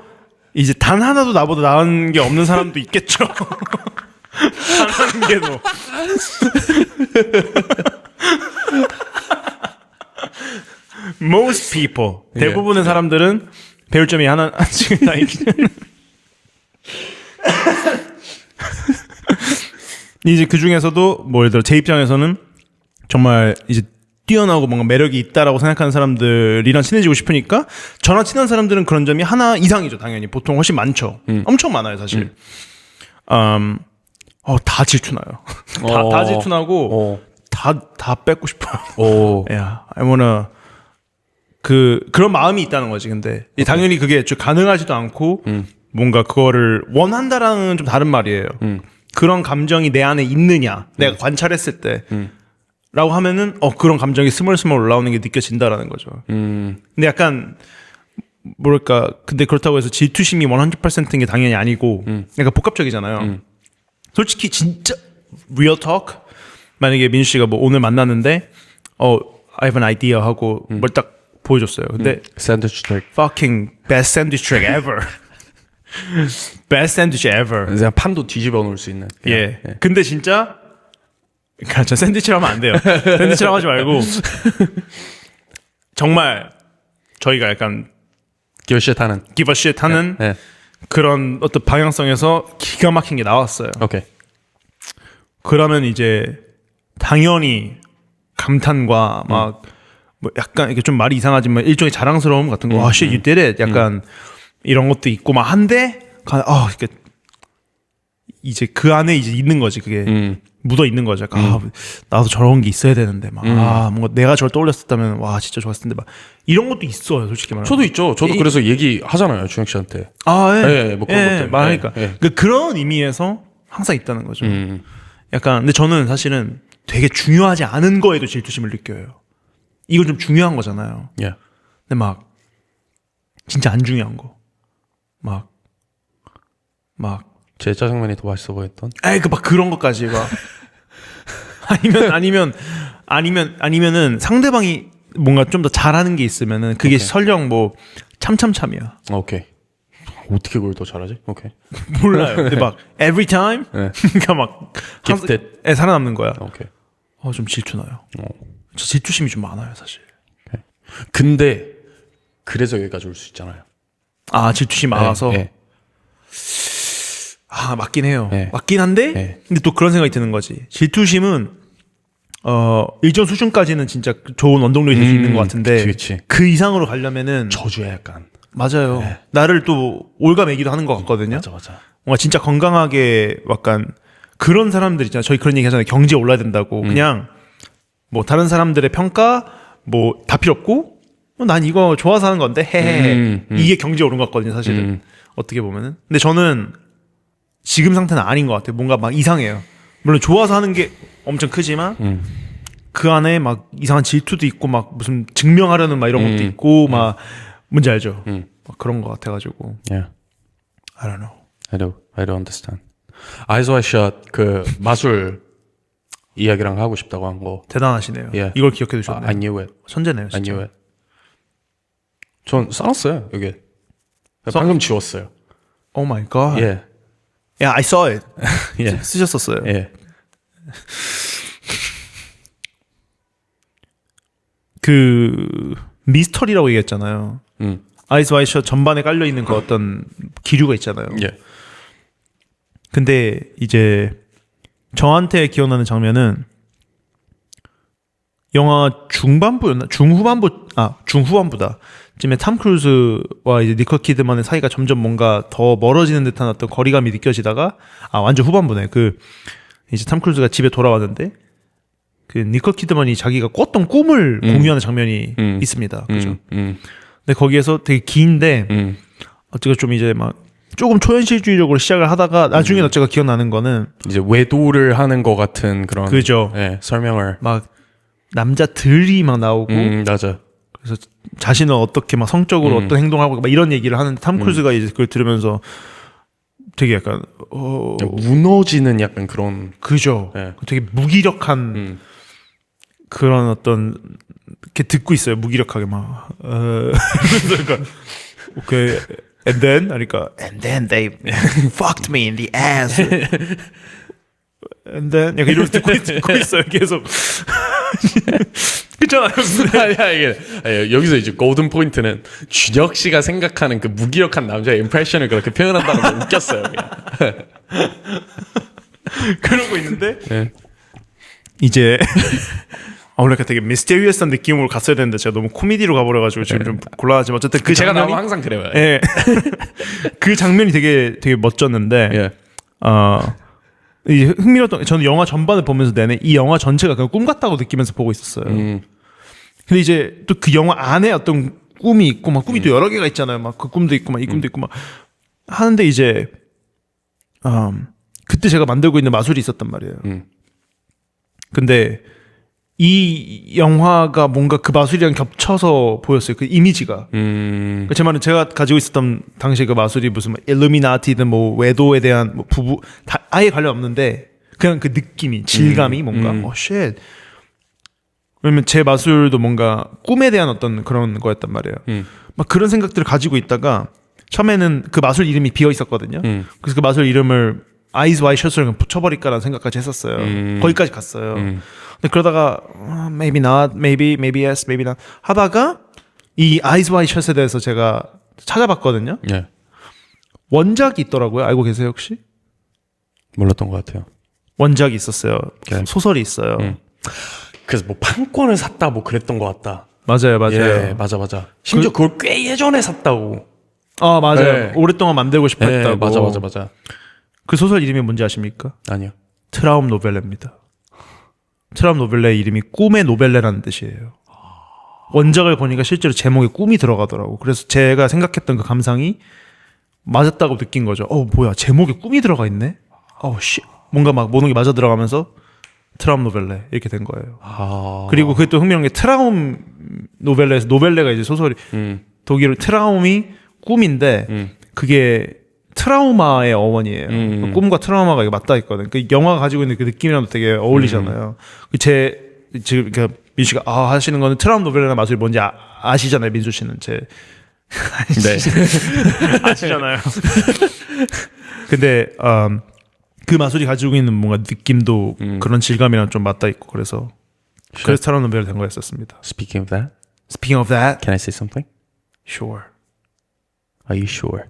이제 단 하나도 나보다 나은 게 없는 사람도 있겠죠. 단 한 개도. Most people 대부분의 사람들은 배울 점이 하나씩 다 있긴. 이제 그 중에서도 뭐 예를 들어 제 입장에서는 정말 이제 뛰어나고 뭔가 매력이 있다라고 생각하는 사람들이랑 친해지고 싶으니까 저랑 친한 사람들은 그런 점이 하나 이상이죠. 당연히 보통 훨씬 많죠. 엄청 많아요 사실. 다 질투나요. 다 질투나고 다 뺏고 싶어요. 야, I wanna 그런 마음이 있다는 거지. 근데 당연히 그게 가능하지도 않고 뭔가 그거를 원한다라는 좀 다른 말이에요. 그런 감정이 내 안에 있느냐, 내가 관찰했을 때. 라고 하면은 그런 감정이 스멀스멀 올라오는 게 느껴진다라는 거죠. 근데 약간 뭐랄까 근데 그렇다고 해서 질투심이 100%인 게 당연히 아니고 약간 복합적이잖아요. 솔직히 진짜 real talk 만약에 민수 씨가 뭐 오늘 만났는데 I have an idea 하고 뭘 딱 보여줬어요. 근데 샌드위치 트릭. fucking best sandwich trick ever. best sandwich ever. 그냥 판도 뒤집어 놓을 수 있는. 그냥. 예. 근데 진짜 그러니까 저 샌드위치라고 하면 안 돼요. 샌드위치라고 하지 말고 정말 저희가 약간 give a shit 하는. give a shit 하는 네. 그런 어떤 방향성에서 기가 막힌 게 나왔어요. 오케이. 그러면 이제 당연히 감탄과 막 뭐 약간 이게 좀 말이 이상하지만 일종의 자랑스러움 같은 거. shit, you did it. 약간 이런 것도 있고 막 한데 이게 이제 그 안에 이제 있는 거지 그게. 묻어 있는 거죠. 나도 저런 게 있어야 되는데 뭔가 내가 저걸 떠올렸었다면 와 진짜 좋았을 텐데 막 이런 것도 있어요. 솔직히 말하면. 저도 있죠. 저도 그래서 얘기하잖아요. 준혁 씨한테. 예. 뭐 그런 것들. 말하니까 그런 의미에서 항상 있다는 거죠. 약간 근데 저는 사실은 되게 중요하지 않은 거에도 질투심을 느껴요. 이건 좀 중요한 거잖아요. 예. 근데 막 진짜 안 중요한 거. 막 제 짜장면이 더 맛있어 보였던. 막 그런 것까지 막 아니면은 상대방이 뭔가 좀 더 잘하는 게 있으면은 그게 설령 뭐 참참참이야. 오케이. 어떻게 그걸 더 잘하지? 오케이. 몰라요. 근데 막 every time 그러니까 막 Gifted. 살아남는 거야. 오케이. 좀 질투나요. 저 질투심이 좀 많아요, 사실. 오케이. 근데 그래서 여기까지 올 수 있잖아요. 질투심이 많아서. 네. 맞긴 해요. 네. 맞긴 한데 네. 근데 또 그런 생각이 드는 거지. 질투심은 일정 수준까지는 진짜 좋은 원동력이 될 수 있는 것 같은데 그치. 그 이상으로 가려면은 저주야 약간. 맞아요. 나를 또 올가매기도 하는 것 같거든요. 맞아. 뭔가 진짜 건강하게 약간 그런 사람들 있잖아요. 저희 그런 얘기 하잖아요. 경제 올라야 된다고. 그냥 뭐 다른 사람들의 평가 뭐 다 필요 없고 난 이거 좋아서 하는 건데 헤헤헤. 이게 경제 오른 것 같거든요. 사실은. 어떻게 보면은. 근데 저는 지금 상태는 아닌 것 같아요. 뭔가 막 이상해요. 물론 좋아서 하는 게 엄청 크지만 그 안에 막 이상한 질투도 있고 막 무슨 증명하려는 막 이런 것도 있고 막 뭔지 알죠? 막 그런 것 같아가지고. Yeah. I don't know. I don't understand. Eyes Wide Shut 그 마술 이야기랑 하고 싶다고 한 거. 대단하시네요. Yeah. 이걸 기억해 두셨네요. I knew it. 천재네요. I 진짜. knew it. 전 써놨어요 여기. 방금 지웠어요. Oh my god. 예. Yeah, I saw it. 예. 쓰셨었어요. 예. 그 미스터리라고 얘기했잖아요. 아이즈 와이트 셔츠 전반에 깔려 있는 그 어떤 기류가 있잖아요. 예. 근데 이제 저한테 기억나는 장면은 영화 중반부였나? 중후반부다. 쯤에 탐 크루즈와 이제 니콜 키드만의 사이가 점점 뭔가 더 멀어지는 듯한 어떤 거리감이 느껴지다가 완전 후반부네. 그 이제 탐 크루즈가 집에 돌아왔는데 그 니콜 키드만이 자기가 꿨던 꿈을 공유하는 장면이 있습니다. 그죠? 근데 거기에서 되게 긴데 어쨌든 좀 이제 막 조금 초현실주의적으로 시작을 하다가 나중에 어째가 기억나는 거는 이제 외도를 하는 것 같은 그런 그죠. 예, 설명을 막 남자들이 막 나오고 맞아. 그래서 자신은 어떻게 막 성적으로 어떤 행동하고 막 이런 얘기를 하는데 탐 크루즈가 이제 그걸 들으면서 되게 약간 무너지는 약간 그런 그죠. 예. 되게 무기력한 그런 어떤 이렇게 듣고 있어요. 무기력하게 막 그러니까 오케이. And then they fucked me in the ass. And then 약간 이러면서 듣고 있어요. 계속. 그렇잖아요. 아니, 여기서 이제 골든 포인트는 준혁 씨가 생각하는 그 무기력한 남자의 임프레션을 그렇게 표현한다는 게 웃겼어요. 그냥. 그러고 있는데 네. 이제 원래 되게 미스테리어스한 느낌으로 갔어야 되는데 제가 너무 코미디로 가버려가지고 지금 좀 곤란하지만 어쨌든 그 제가 장면이 나오면 항상 그래요. 예. 그 장면이 되게 멋졌는데 예. 이 흥미로웠던 저는 영화 전반을 보면서 내내 이 영화 전체가 그냥 꿈 같다고 느끼면서 보고 있었어요. 근데 이제 또 그 영화 안에 어떤 꿈이 있고 막 꿈이 또 여러 개가 있잖아요. 막 그 꿈도 있고 막 이 꿈도 있고 막 하는데 이제 그때 제가 만들고 있는 마술이 있었단 말이에요. 근데 이 영화가 뭔가 그 마술이랑 겹쳐서 보였어요. 그 이미지가. 제 말은 제가 가지고 있었던 당시에 그 마술이 무슨 일루미나티든 뭐 외도에 대한 뭐 부부 다 아예 관련 없는데 그냥 그 느낌이 질감이 뭔가 쉣. 왜냐면 제 마술도 뭔가 꿈에 대한 어떤 그런 거였단 말이에요. 막 그런 생각들을 가지고 있다가 처음에는 그 마술 이름이 비어 있었거든요. 그래서 그 마술 이름을 아이즈 와이트 셔츠를 붙여버릴까라는 생각까지 했었어요. 거기까지 갔어요. 근데 그러다가 maybe not, maybe yes, maybe not 하다가 이 아이즈 와이트 셔츠에 대해서 제가 찾아봤거든요. 예. 원작이 있더라고요. 알고 계세요 혹시? 몰랐던 것 같아요. 원작이 있었어요. 네. 소설이 있어요. 그래서 뭐 판권을 샀다 뭐 그랬던 것 같다. 맞아요. 예, 맞아. 심지어 그걸 꽤 예전에 샀다고. 맞아요. 네. 오랫동안 만들고 싶어 예, 했다고. 맞아. 그 소설 이름이 뭔지 아십니까? 아니요. 트라움 노벨레입니다. 트라움 노벨레의 이름이 꿈의 노벨레라는 뜻이에요. 원작을 보니까 실제로 제목에 꿈이 들어가더라고. 그래서 제가 생각했던 그 감상이 맞았다고 느낀 거죠. 뭐야 제목에 꿈이 들어가 있네. 씨 뭔가 막 모든 게 맞아 들어가면서 트라움 노벨레 이렇게 된 거예요. 그리고 그게 또 흥미로운 게 트라움 노벨레에서 노벨레가 이제 소설이 독일어 트라움이 꿈인데 그게 트라우마의 어원이에요. 꿈과 트라우마가 이게 맞닿아 있거든. 그 영화가 가지고 있는 그 느낌이랑도 되게 어울리잖아요. 제 지금 그 민수 씨가 하시는 거는 트라움 노벨이라는 마술이 뭔지 아시잖아요. 민수 씨는 네. 아시잖아요. 근데 그 마술이 가지고 있는 뭔가 느낌도 그런 질감이랑 좀 맞닿아 있고 그래서 트라움 노벨이 된 거였었습니다. Speaking of that, can I say something? Sure. Are you sure?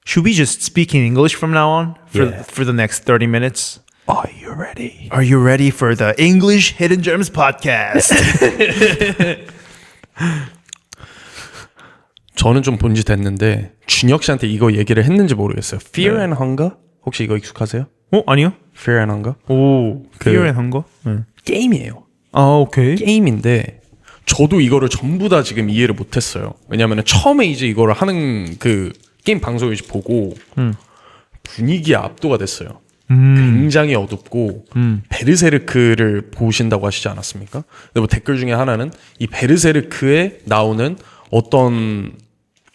Should we just speak in English from now on Yeah. for the next 30 minutes? Are you ready? Are you ready for the English Hidden Gems podcast? 저는 좀 본지 됐는데 준혁 씨한테 이거 얘기를 했는지 모르겠어요. Fear and Hunger? 혹시 이거 익숙하세요? 아니요. Fear and Hunger? Fear and Hunger? 게임이에요. 오케이. 게임인데 저도 이거를 전부 다 지금 이해를 못했어요. 왜냐하면 처음에 이제 이거를 하는 그 게임 방송을 이제 보고 분위기에 압도가 됐어요. 굉장히 어둡고 베르세르크를 보신다고 하시지 않았습니까? 근데 뭐 댓글 중에 하나는 이 베르세르크에 나오는 어떤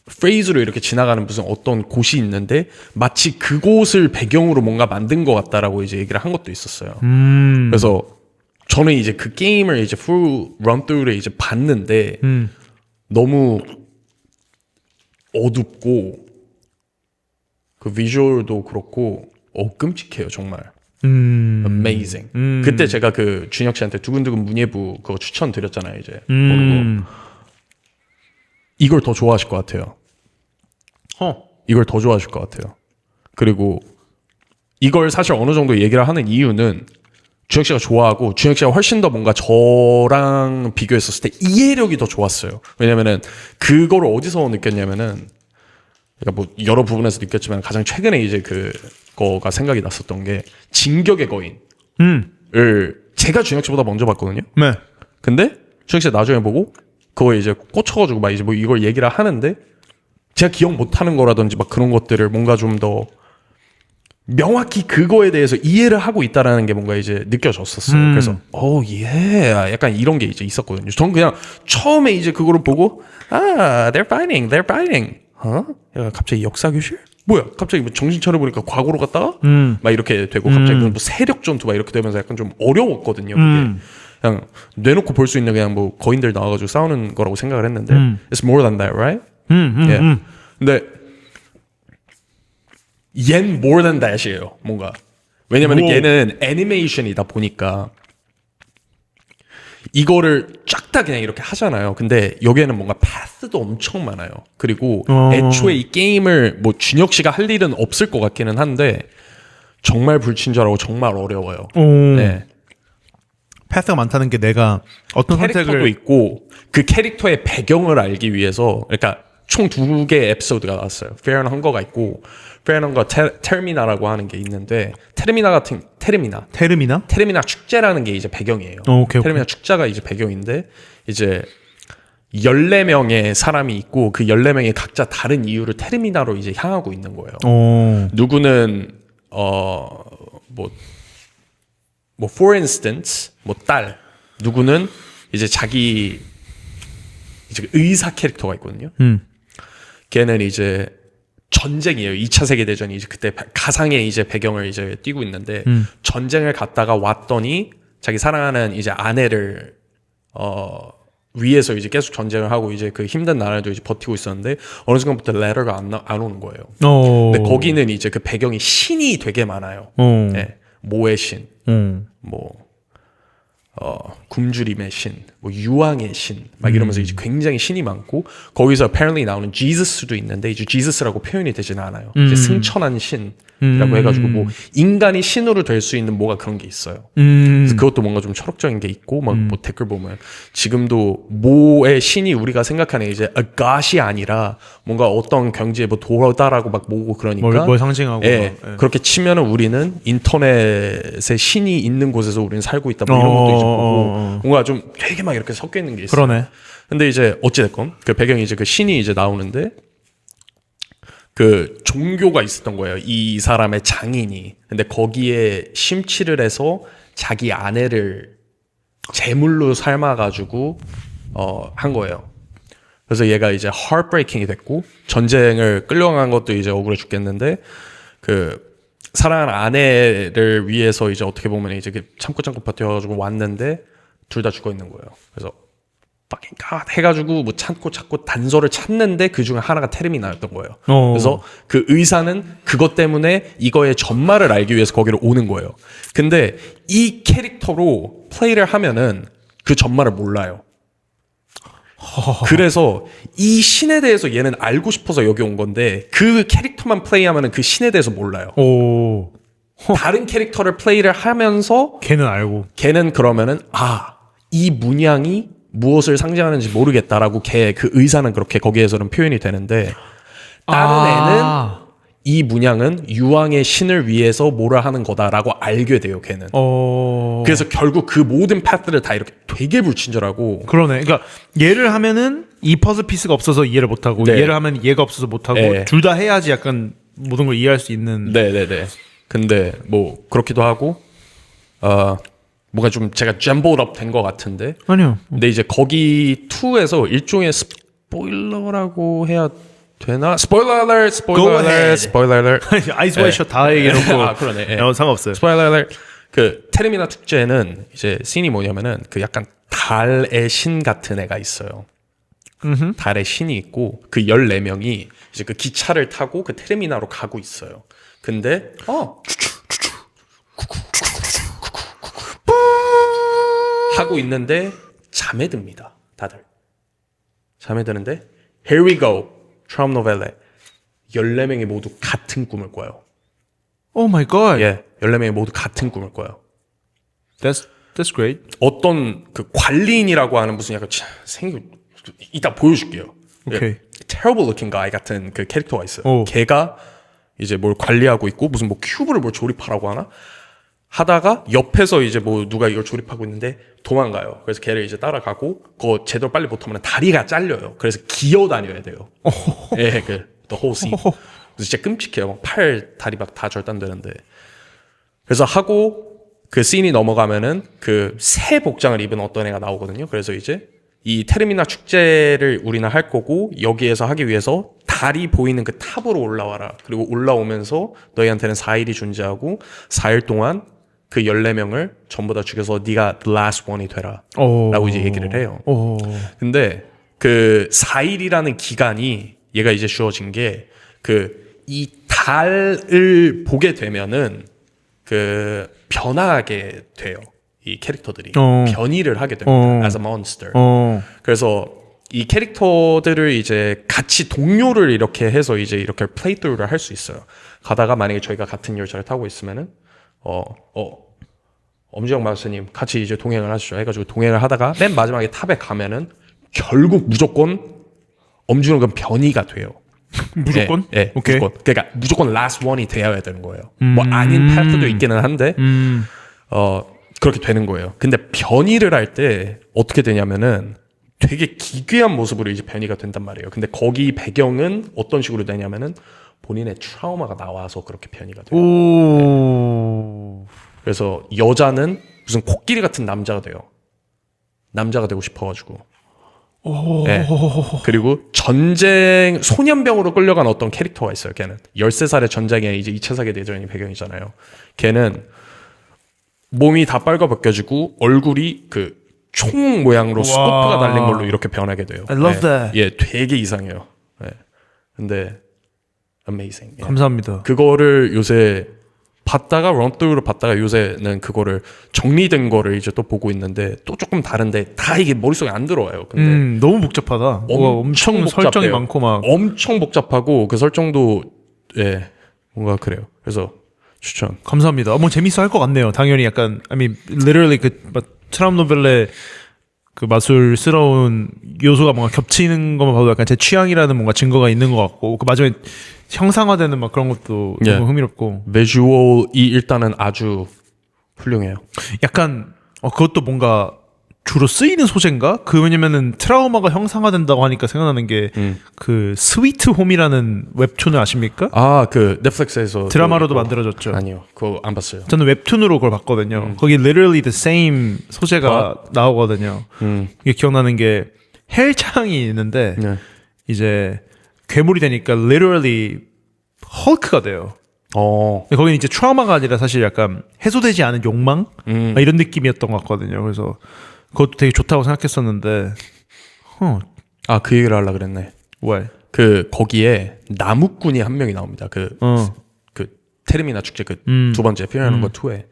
프레이즈로 이렇게 지나가는 무슨 어떤 곳이 있는데 마치 그곳을 배경으로 뭔가 만든 것 같다라고 이제 얘기를 한 것도 있었어요. 그래서 저는 이제 그 게임을 이제 풀 런through를 이제 봤는데 너무 어둡고 그 비주얼도 그렇고 끔찍해요 정말. Amazing. 그때 제가 그 준혁 씨한테 두근두근 문예부 그거 추천드렸잖아요 이제. 모르고. 이걸 더 좋아하실 것 같아요. 이걸 더 좋아하실 것 같아요. 그리고 이걸 사실 어느 정도 얘기를 하는 이유는 준혁 씨가 좋아하고 준혁 씨가 훨씬 더 뭔가 저랑 비교했었을 때 이해력이 더 좋았어요. 왜냐면은 그거를 어디서 느꼈냐면은 그러니까 뭐 여러 부분에서 느꼈지만 가장 최근에 이제 그거가 생각이 났었던 게 진격의 거인을 제가 준혁 씨보다 먼저 봤거든요. 네. 근데 준혁 씨가 나중에 보고 그거에 이제 꽂혀가지고 막 이제 뭐 이걸 얘기를 하는데 제가 기억 못하는 거라든지 막 그런 것들을 뭔가 좀 더 명확히 그거에 대해서 이해를 하고 있다라는 게 뭔가 이제 느껴졌었어요. 그래서 예, 약간 이런 게 이제 있었거든요. 전 그냥 처음에 이제 그거를 보고 they're fighting. 야, 갑자기 역사 교실? 뭐야? 갑자기 뭐 정신 차려보니까 과거로 갔다가 막 이렇게 되고 갑자기 뭐 세력 전투 막 이렇게 되면서 약간 좀 어려웠거든요. 그게. 그냥 내놓고 볼 수 있는 그냥 뭐 거인들 나와가지고 싸우는 거라고 생각을 했는데 it's more than that, right? Yeah. 근데 얜 more than that이에요. 뭔가 왜냐면 얘는 애니메이션이다 보니까 이거를 쫙 다 그냥 이렇게 하잖아요. 근데 여기에는 뭔가 패스도 엄청 많아요. 그리고 애초에 이 게임을 뭐 준혁 씨가 할 일은 없을 것 같기는 한데 정말 불친절하고 정말 어려워요. 네. 패스가 많다는 게 내가 어떤 캐릭터도 선택을 있고 그 캐릭터의 배경을 알기 위해서 그러니까 총 2개의 에피소드가 나왔어요. Fair and Hunger가 있고 Fair and Hunger 테르미나라고 하는 게 있는데 테르미나 축제라는 게 이제 배경이에요. 오케이. 테르미나 축제가 이제 배경인데 이제 14명의 사람이 있고 그 14명이 각자 다른 이유로 테르미나로 이제 향하고 있는 거예요. 누구는 뭐 for instance 뭐 딸 누구는 이제 자기 이제 의사 캐릭터가 있거든요. 걔는 이제 전쟁이에요. 2차 세계 대전이 이제 그때 가상의 이제 배경을 이제 띄고 있는데 전쟁을 갔다가 왔더니 자기 사랑하는 이제 아내를 위해서 이제 계속 전쟁을 하고 이제 그 힘든 나라도 이제 버티고 있었는데 어느 순간부터 레터가 안 오는 거예요. 근데 거기는 이제 그 배경이 신이 되게 많아요. 네. 모의 신, 뭐 굶주림의 신, 뭐 유황의 신, 막 이러면서 이제 굉장히 신이 많고 거기서 apparently 나오는 지저스도 있는데 이제 지저스라고 표현이 되지는 않아요. 이제 승천한 신이라고 해가지고 뭐 인간이 신으로 될 수 있는 뭐가 그런 게 있어요. 그래서 그것도 뭔가 좀 철학적인 게 있고 막 뭐 댓글 보면 지금도 모의 신이 우리가 생각하는 이제 a god이 아니라 뭔가 어떤 경지에 뭐 도다라고 막 모으고 그러니까 뭘 상징하고 예, 그렇게 치면은 우리는 인터넷에 신이 있는 곳에서 우리는 살고 있다 뭐 이런 것도 이제 보고 뭔가 좀 되게 막 이렇게 섞여 있는 게 있어요. 그러네. 근데 이제 어찌됐건 그 배경이 이제 그 신이 이제 나오는데 그 종교가 있었던 거예요. 이 사람의 장인이. 근데 거기에 심취를 해서 자기 아내를 제물로 삶아가지고 한 거예요. 그래서 얘가 이제 heartbreaking이 됐고 전쟁을 끌려간 것도 이제 억울해 죽겠는데 그 사랑하는 아내를 위해서 이제 어떻게 보면 이제 참고 버텨가지고 왔는데 둘 다 죽어 있는 거예요. 그래서 fucking God 해가지고 뭐 찾고 단서를 찾는데 그 중에 하나가 테르미나였던 거예요. 그래서 그 의사는 그것 때문에 이거의 전말을 알기 위해서 거기로 오는 거예요. 근데 이 캐릭터로 플레이를 하면은 그 전말을 몰라요. 그래서 이 신에 대해서 얘는 알고 싶어서 여기 온 건데 그 캐릭터만 플레이하면은 그 신에 대해서 몰라요. 다른 캐릭터를 플레이를 하면서 걔는 알고 걔는 그러면은 이 문양이 무엇을 상징하는지 모르겠다라고 걔 그 의사는 그렇게 거기에서는 표현이 되는데 다른 애는 이 문양은 유황의 신을 위해서 뭐라 하는 거다라고 알게 돼요. 걔는. 그래서 결국 그 모든 파트를 다 이렇게 되게 불친절하고 그러네. 그러니까 얘를 하면은 이 퍼즐 피스가 없어서 이해를 못하고 네. 얘를 하면 얘가 없어서 못하고 네. 둘 다 해야지 약간 모든 걸 이해할 수 있는. 네네네. 근데 뭐 그렇기도 하고 뭔가 좀 제가 잼보업 된 것 같은데 아니요. 근데 이제 거기 2에서 일종의 스포일러라고 해야 되나? 스포일러 알ert. 아이스 와이셔 다 얘기해놓고. 그러네. 예. 상관없어요. 스포일러 알ert. 그 테르미나 축제는 이제 씬이 뭐냐면은 그 약간 달의 신 같은 애가 있어요. 달의 신이 있고 그 14명이 이제 그 기차를 타고 그 테르미나로 가고 있어요. 근데 하고 있는데 잠에 듭니다. 다들 잠에 드는데 Here we go. 트럼 노벨레 14명이 모두 같은 꿈을 꿔요. Oh my god. 예, 14명이 모두 같은 꿈을 꿔요. That's great. 어떤 그 관리인이라고 하는 무슨 약간 생긴 이따 보여줄게요. 오케이. 예, terrible looking guy 같은 그 캐릭터가 있어요. 오. 걔가 이제 뭘 관리하고 있고 무슨 뭐 큐브를 뭘 조립하라고 하나 하다가 옆에서 이제 뭐 누가 이걸 조립하고 있는데 도망가요. 그래서 걔를 이제 따라가고 그거 제대로 빨리 못하면 다리가 잘려요. 그래서 기어 다녀야 돼요. 예, the whole scene. 그래서 진짜 끔찍해요. 막 팔, 다리 막 다 절단되는데. 그래서 하고 그 씬이 넘어가면은 그 새 복장을 입은 어떤 애가 나오거든요. 그래서 이제 이 테르미나 축제를 우리는 할 거고 여기에서 하기 위해서 달이 보이는 그 탑으로 올라와라. 그리고 올라오면서 너희한테는 4일이 존재하고 4일 동안 그 14명을 전부 다 죽여서 네가 the last one이 되라. 라고 이제 얘기를 해요. 근데 그 4일이라는 기간이 얘가 이제 주어진 게 그 이 달을 보게 되면은 그 변화하게 돼요. 이 캐릭터들이 변이를 하게 됩니다. as a monster. 그래서 이 캐릭터들을 이제 같이 동료를 이렇게 해서 이제 이렇게 플레이through를 할 수 있어요. 가다가 만약에 저희가 같은 열차를 타고 있으면은 엄지영 마스터님 같이 이제 동행을 하시죠. 해가지고 동행을 하다가 맨 마지막에 탑에 가면은 결국 무조건 엄지영은 변이가 돼요. 무조건? 예, 오케이. 무조건. 그러니까 무조건 last one이 되어야 되는 거예요. 뭐 아닌 파트도 있기는 한데 그렇게 되는 거예요. 근데 변이를 할 때 어떻게 되냐면은 되게 기괴한 모습으로 이제 변이가 된단 말이에요. 근데 거기 배경은 어떤 식으로 되냐면은 본인의 트라우마가 나와서 그렇게 변이가 돼요. 네. 그래서 여자는 무슨 코끼리 같은 남자가 돼요. 남자가 되고 싶어가지고. 네. 그리고 전쟁 소년병으로 끌려간 어떤 캐릭터가 있어요. 걔는 13살의 전쟁에 이제 2차 세계대전이 배경이잖아요. 걔는 몸이 다 빨가벗겨지고 얼굴이 그 총 모양으로 스코프가 달린 걸로 이렇게 변하게 돼요. I love that. 예, 되게 이상해요. 예. 근데 amazing. 예. 감사합니다. 그거를 요새 봤다가 런through로 봤다가 요새는 그거를 정리된 거를 이제 또 보고 있는데 또 조금 다른데 다 이게 머릿속에 안 들어와요. 근데 너무 복잡하다. 엄청 복잡해요. 설정이 많고 막 엄청 복잡하고 그 설정도 예 뭔가 그래요. 그래서 추천. 감사합니다. 뭐 재밌어 할 것 같네요. 당연히 약간 I mean literally 그 트라움 노벨의 그 마술스러운 요소가 뭔가 겹치는 것만 봐도 약간 제 취향이라는 뭔가 증거가 있는 것 같고 그 마지막에 형상화되는 막 그런 것도 너무 흥미롭고 비주얼이 일단은 아주 훌륭해요. 약간 그것도 뭔가 주로 쓰이는 소재인가? 그 왜냐면은 트라우마가 형상화된다고 하니까 생각나는 게 그 스위트 홈이라는 웹툰을 아십니까? 아, 그 넷플릭스에서 드라마로도 만들어졌죠. 아니요, 그거 안 봤어요. 저는 웹툰으로 그걸 봤거든요. 거기 literally the same 소재가 나오거든요. 이게 기억나는 게 헬창이 있는데 네. 이제 괴물이 되니까 literally 헐크가 돼요. 근데 거기는 이제 트라우마가 아니라 사실 약간 해소되지 않은 욕망 이런 느낌이었던 것 같거든요. 그래서 그것도 되게 좋다고 생각했었는데, 아, 그 얘기를 하려고 그랬네. 왜? 그 거기에 나무꾼이 한 명이 나옵니다. 그 테르미나 축제 그 두 번째 피어나는 거 2에.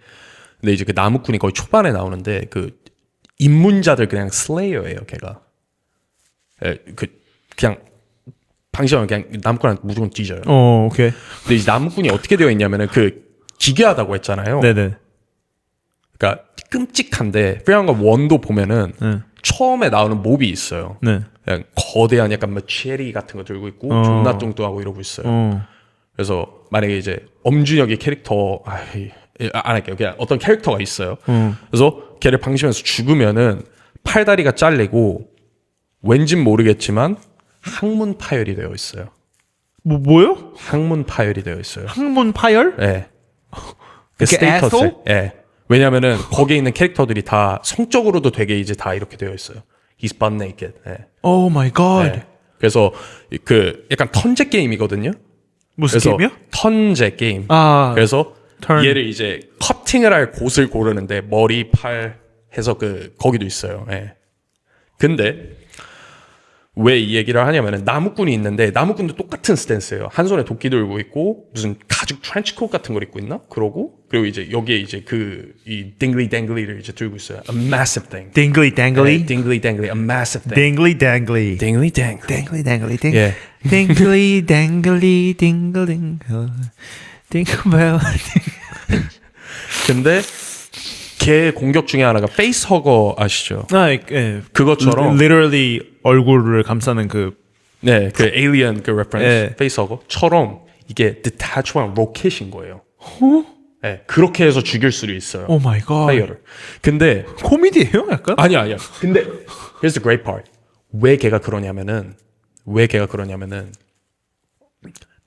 근데 이제 그 나무꾼이 거의 초반에 나오는데 그 입문자들 그냥 슬레이어예요, 걔가. 그냥 방심하면 그냥 나무꾼한테 무조건 뒤져요. 오케이. 근데 이 나무꾼이 어떻게 되어 있냐면은 그 기괴하다고 했잖아요. 네네. 그러니까 끔찍한데 피어나는 거 1도 보면은 처음에 나오는 몹이 있어요. 네. 그냥 거대한 약간 마체리 같은 거 들고 있고 존나 뚱뚱하고 이러고 있어요. 그래서 만약에 이제 엄준혁의 캐릭터 안 할게요. 그냥 어떤 캐릭터가 있어요. 그래서 걔를 방심해서 죽으면은 팔다리가 잘리고 왠진 모르겠지만 항문 파열이 되어 있어요. 뭐요? 항문 파열이 되어 있어요. 항문 파열? 네. 그 스테이터스. 예. 왜냐면은 거기에 있는 캐릭터들이 다 성적으로도 되게 이제 다 이렇게 되어 있어요. He's butt naked. 예. Oh my god. 네. 그래서 그 약간 턴제 게임이거든요. 무슨 게임이요? 턴제 게임. 그래서 얘를 이제 커팅을 할 곳을 고르는데 머리, 팔 해서 그 거기도 있어요. 예. 근데 왜 이 얘기를 하냐면은 나무꾼이 있는데 나무꾼도 똑같은 스탠스예요. 한 손에 도끼 들고 있고 무슨 가죽 트렌치코트 같은 걸 입고 있나? 그리고 이제 여기에 이제 이 딩글리 댕글리를 이제 들고 있어요. A massive thing. 딩글리 댕글리? 딩글리 댕글리, a massive thing. 딩글리 댕글리. 딩글리 댕글리. 딩글리 댕글리 딩. 예. 딩글리 댕글리 딩글 딩글 딩글. 근데 걔 공격 중에 하나가 페이스허거 아시죠? 예. 그것처럼 literally 얼굴을 감싸는 그 네, 그 에일리언 그 레퍼런스 예. 페이스허거처럼 이게 detachment 로켓인 거예요. 네, 그렇게 해서 죽일 수도 있어요. 오 마이 갓. 플레이어를. 근데 코미디예요, 약간? 아니야. 근데 here's the great part. 왜 걔가 그러냐면은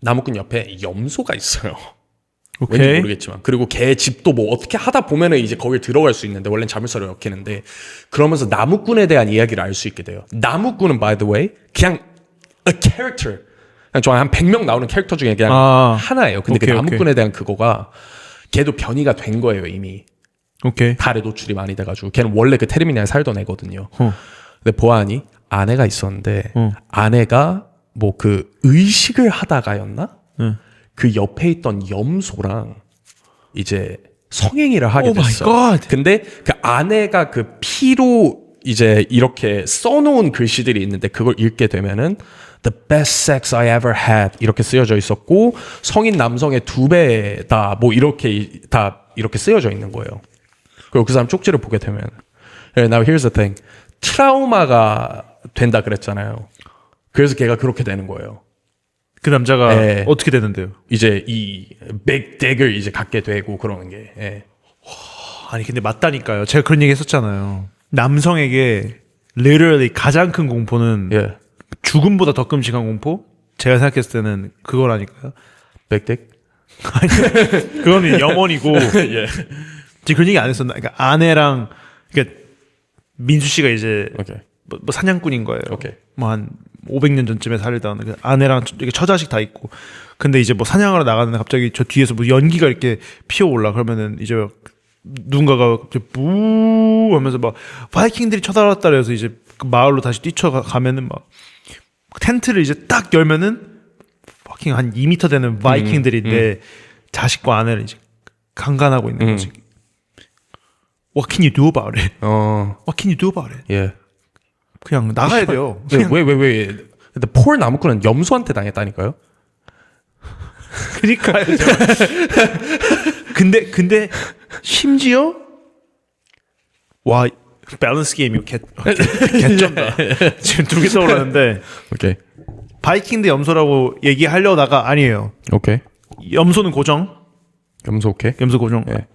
나무꾼 옆에 염소가 있어요. 왠지 오케이. 모르겠지만 그리고 걔 집도 뭐 어떻게 하다 보면은 이제 거길 들어갈 수 있는데 원래는 자물쇠로 엮이는데 그러면서 나무꾼에 대한 이야기를 알 수 있게 돼요. 나무꾼은 by the way 그냥 a character 그냥 저 한 100명 나오는 캐릭터 중에 그냥 하나예요. 근데 오케이, 그 나무꾼에 대한 그거가 걔도 변이가 된 거예요 이미. 오케이. 달에 노출이 많이 돼가지고 걔는 원래 그 테르미나에 살던 애거든요. 근데 보아하니 아내가 있었는데 아내가 뭐 그 의식을 하다가였나? 그 옆에 있던 염소랑 이제 성행위를 하게 오 마이 됐어. 갓. 근데 그 아내가 그 피로 이제 이렇게 써놓은 글씨들이 있는데 그걸 읽게 되면은 The best sex I ever had 이렇게 쓰여져 있었고 성인 남성의 2배다 뭐 이렇게 다 이렇게 쓰여져 있는 거예요. 그리고 그 사람 쪽지를 보게 되면 Now here's the thing. 트라우마가 된다 그랬잖아요. 그래서 걔가 그렇게 되는 거예요. 그 남자가 예. 어떻게 되는데요? 이제 이 백덱을 이제 갖게 되고 그러는 게. 예. 아니 근데 맞다니까요. 제가 그런 얘기 했었잖아요. 남성에게 literally 가장 큰 공포는 예. 죽음보다 더 끔찍한 공포? 제가 생각했을 때는 그거라니까요. 백덱? 그거는 영원이고. 예. 지금 그런 얘기 안 했었나? 그러니까 아내랑 그러니까 민수 씨가 이제 오케이. 뭐 사냥꾼인 거예요. 오케이. 뭐 한 500년 전쯤에 살던 그 아내랑 이렇게 처자식 다 있고. 근데 이제 뭐 사냥하러 나가는데 갑자기 저 뒤에서 뭐 연기가 이렇게 피어올라. 그러면은 이제 누군가가 갑자기 뿌 하면서 막 바이킹들이 쳐들어왔다 그래서 이제 그 마을로 다시 뛰쳐가면은 막 텐트를 이제 딱 열면은 fucking 한 2m 되는 바이킹들인데 자식과 아내를 이제 강간하고 있는 거지. What can you do about it? What can you do about it? 예. 그냥 나가야 돼요. 왜? 근데 폴 나무꾼은 염소한테 당했다니까요? 그니까요. 근데 심지어 와 밸런스 게임이 개쩐다. 지금 두 개 떠오르는데 오케이. 바이킹 대 염소라고 얘기하려다가 아니에요. 오케이. 염소는 고정. 염소 오케이. 염소 고정. 예.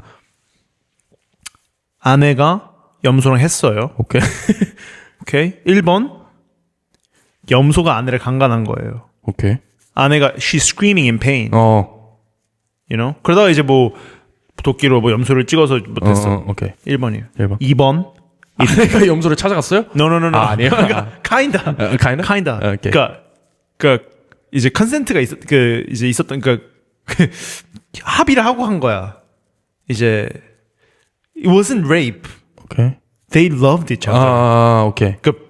아내가 염소랑 했어요. 오케이. 오케이. 1번 염소가 아내를 강간한 거예요. 오케이. 아내가 she's screaming in pain. 어. You know? 그러다가 이제 뭐 도끼로 뭐 염소를 찍어서 못했어. 오케이. 1번이에요. 1번. 2번 아내가 염소를 찾아갔어요? No. 아니에요. kinda. kinda? 오케이. 그러니까 이제 컨센트가 이제 있었던 그 합의를 하고 한 거야. 이제 it wasn't rape. 오케이. They loved each other. 오케이. 그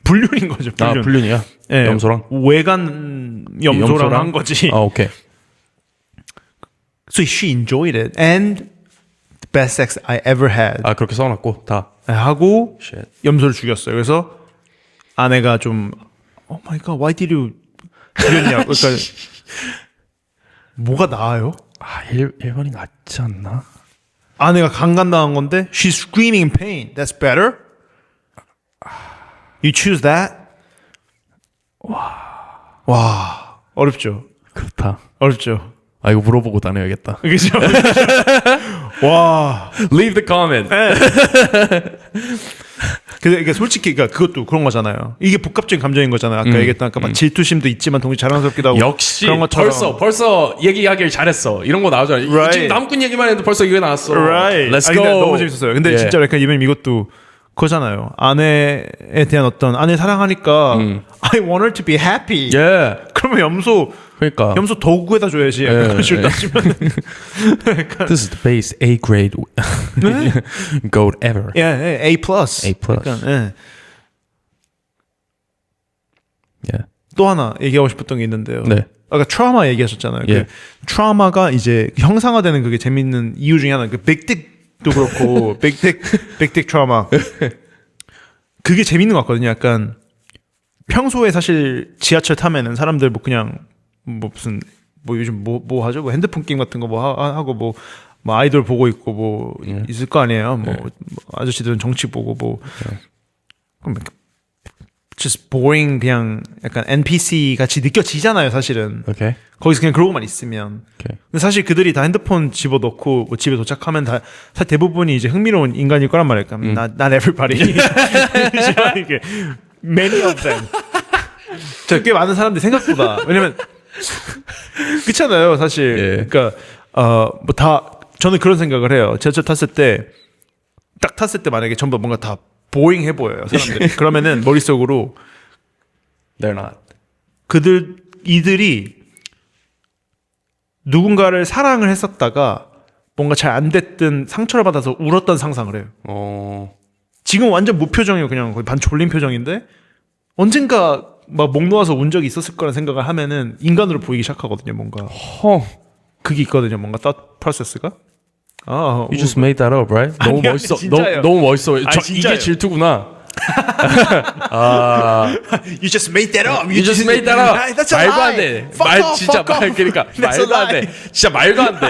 불륜인 거죠. 불륜. 불륜이야? 예, 염소랑? 외간 염소랑 한 거지. 오케이. So she enjoyed it and the best sex I ever had. 그렇게 써놨고 다. 하고 Shit. 염소를 죽였어요. 그래서 아내가 좀 Oh my god, why did you 죽였냐? 그러니까 뭐가 나아요? 1번이 낫지 않나? 아내가 강간당한 건데 she's screaming in pain. That's better. You choose that? 와 어렵죠. 그렇다. 어렵죠. 이거 물어보고 다녀야겠다. 그죠? 와. Leave the comment. 그러니까 솔직히 그러니까 그것도 그런 거잖아요. 이게 복합적인 감정인 거잖아요. 아까 얘기했던 아까 막 질투심도 있지만 동시에 자랑스럽기도 하고. 역시 그런 것처럼. 벌써 얘기하길 잘했어. 이런 거 나오잖아. Right. 지금 남꾼 얘기만 해도 벌써 이거 나왔어. Right. Let's go. 근데 너무 재밌었어요. 근데 진짜 약간 이번 이것도 그거잖아요. 아내에 대한 어떤 아내 사랑하니까 I want her to be happy. Yeah. 그러면 염소 그러니까. 더 구해다 줘야지. 그런 식으로 따지면. This is the base A grade goat ever. A plus. A plus. 약간, 예. Yeah. 또 하나 얘기하고 싶었던 게 있는데요. 네. 아까 트라우마 얘기하셨잖아요. 예. 그 트라우마가 이제 형상화되는 그게 재밌는 이유 중에 하나. 그 백딕도 그렇고 백딕 트라우마. 그게 재밌는 것 같거든요. 약간 평소에 사실 지하철 타면은 사람들 뭐 그냥 뭐 무슨 뭐 요즘 뭐 하죠? 뭐 핸드폰 게임 같은 거 뭐 하고 뭐 아이돌 보고 있고 뭐 있을 거 아니에요. 뭐 아저씨들은 정치 보고 뭐 그럼 just boring 그냥 약간 NPC 같이 느껴지잖아요, 사실은. Okay. 거기서 그냥 그러고만 있으면. Okay. 근데 사실 그들이 다 핸드폰 집어넣고 뭐 집에 도착하면 다 사실 대부분이 이제 흥미로운 인간일 거란 말이에요. Not everybody. 이게 many of them. 꽤 많은 사람들이 생각보다. 왜냐면 그렇잖아요, 사실. 예. 그러니까 뭐 다 저는 그런 생각을 해요. 지하철 탔을 때 딱 탔을 때 만약에 전부 뭔가 다 보잉해 보여요, 사람들이. 그러면은 머릿속으로 They're not. 이들이 누군가를 사랑을 했었다가 뭔가 잘 안 됐든 상처를 받아서 울었던 상상을 해요. 지금 완전 무표정이에요. 그냥 거의 반 졸린 표정인데 언젠가 막 목 놓아서 운 적이 있었을 거라는 생각을 하면은 인간으로 보이기 시작하거든요. 뭔가 그게 있거든요. 뭔가 thought process가. You just made that up, right? 너무 아니, 멋있어. 진짜예요. 너무 멋있어. 진짜예요. 이게 질투구나. You just made that up. You just made that up. That's a 말도 안 lie. 돼. Fuck off, 진짜 fuck off. 그러니까 That's a 말도 안 돼. lie. 진짜 말도 안 돼.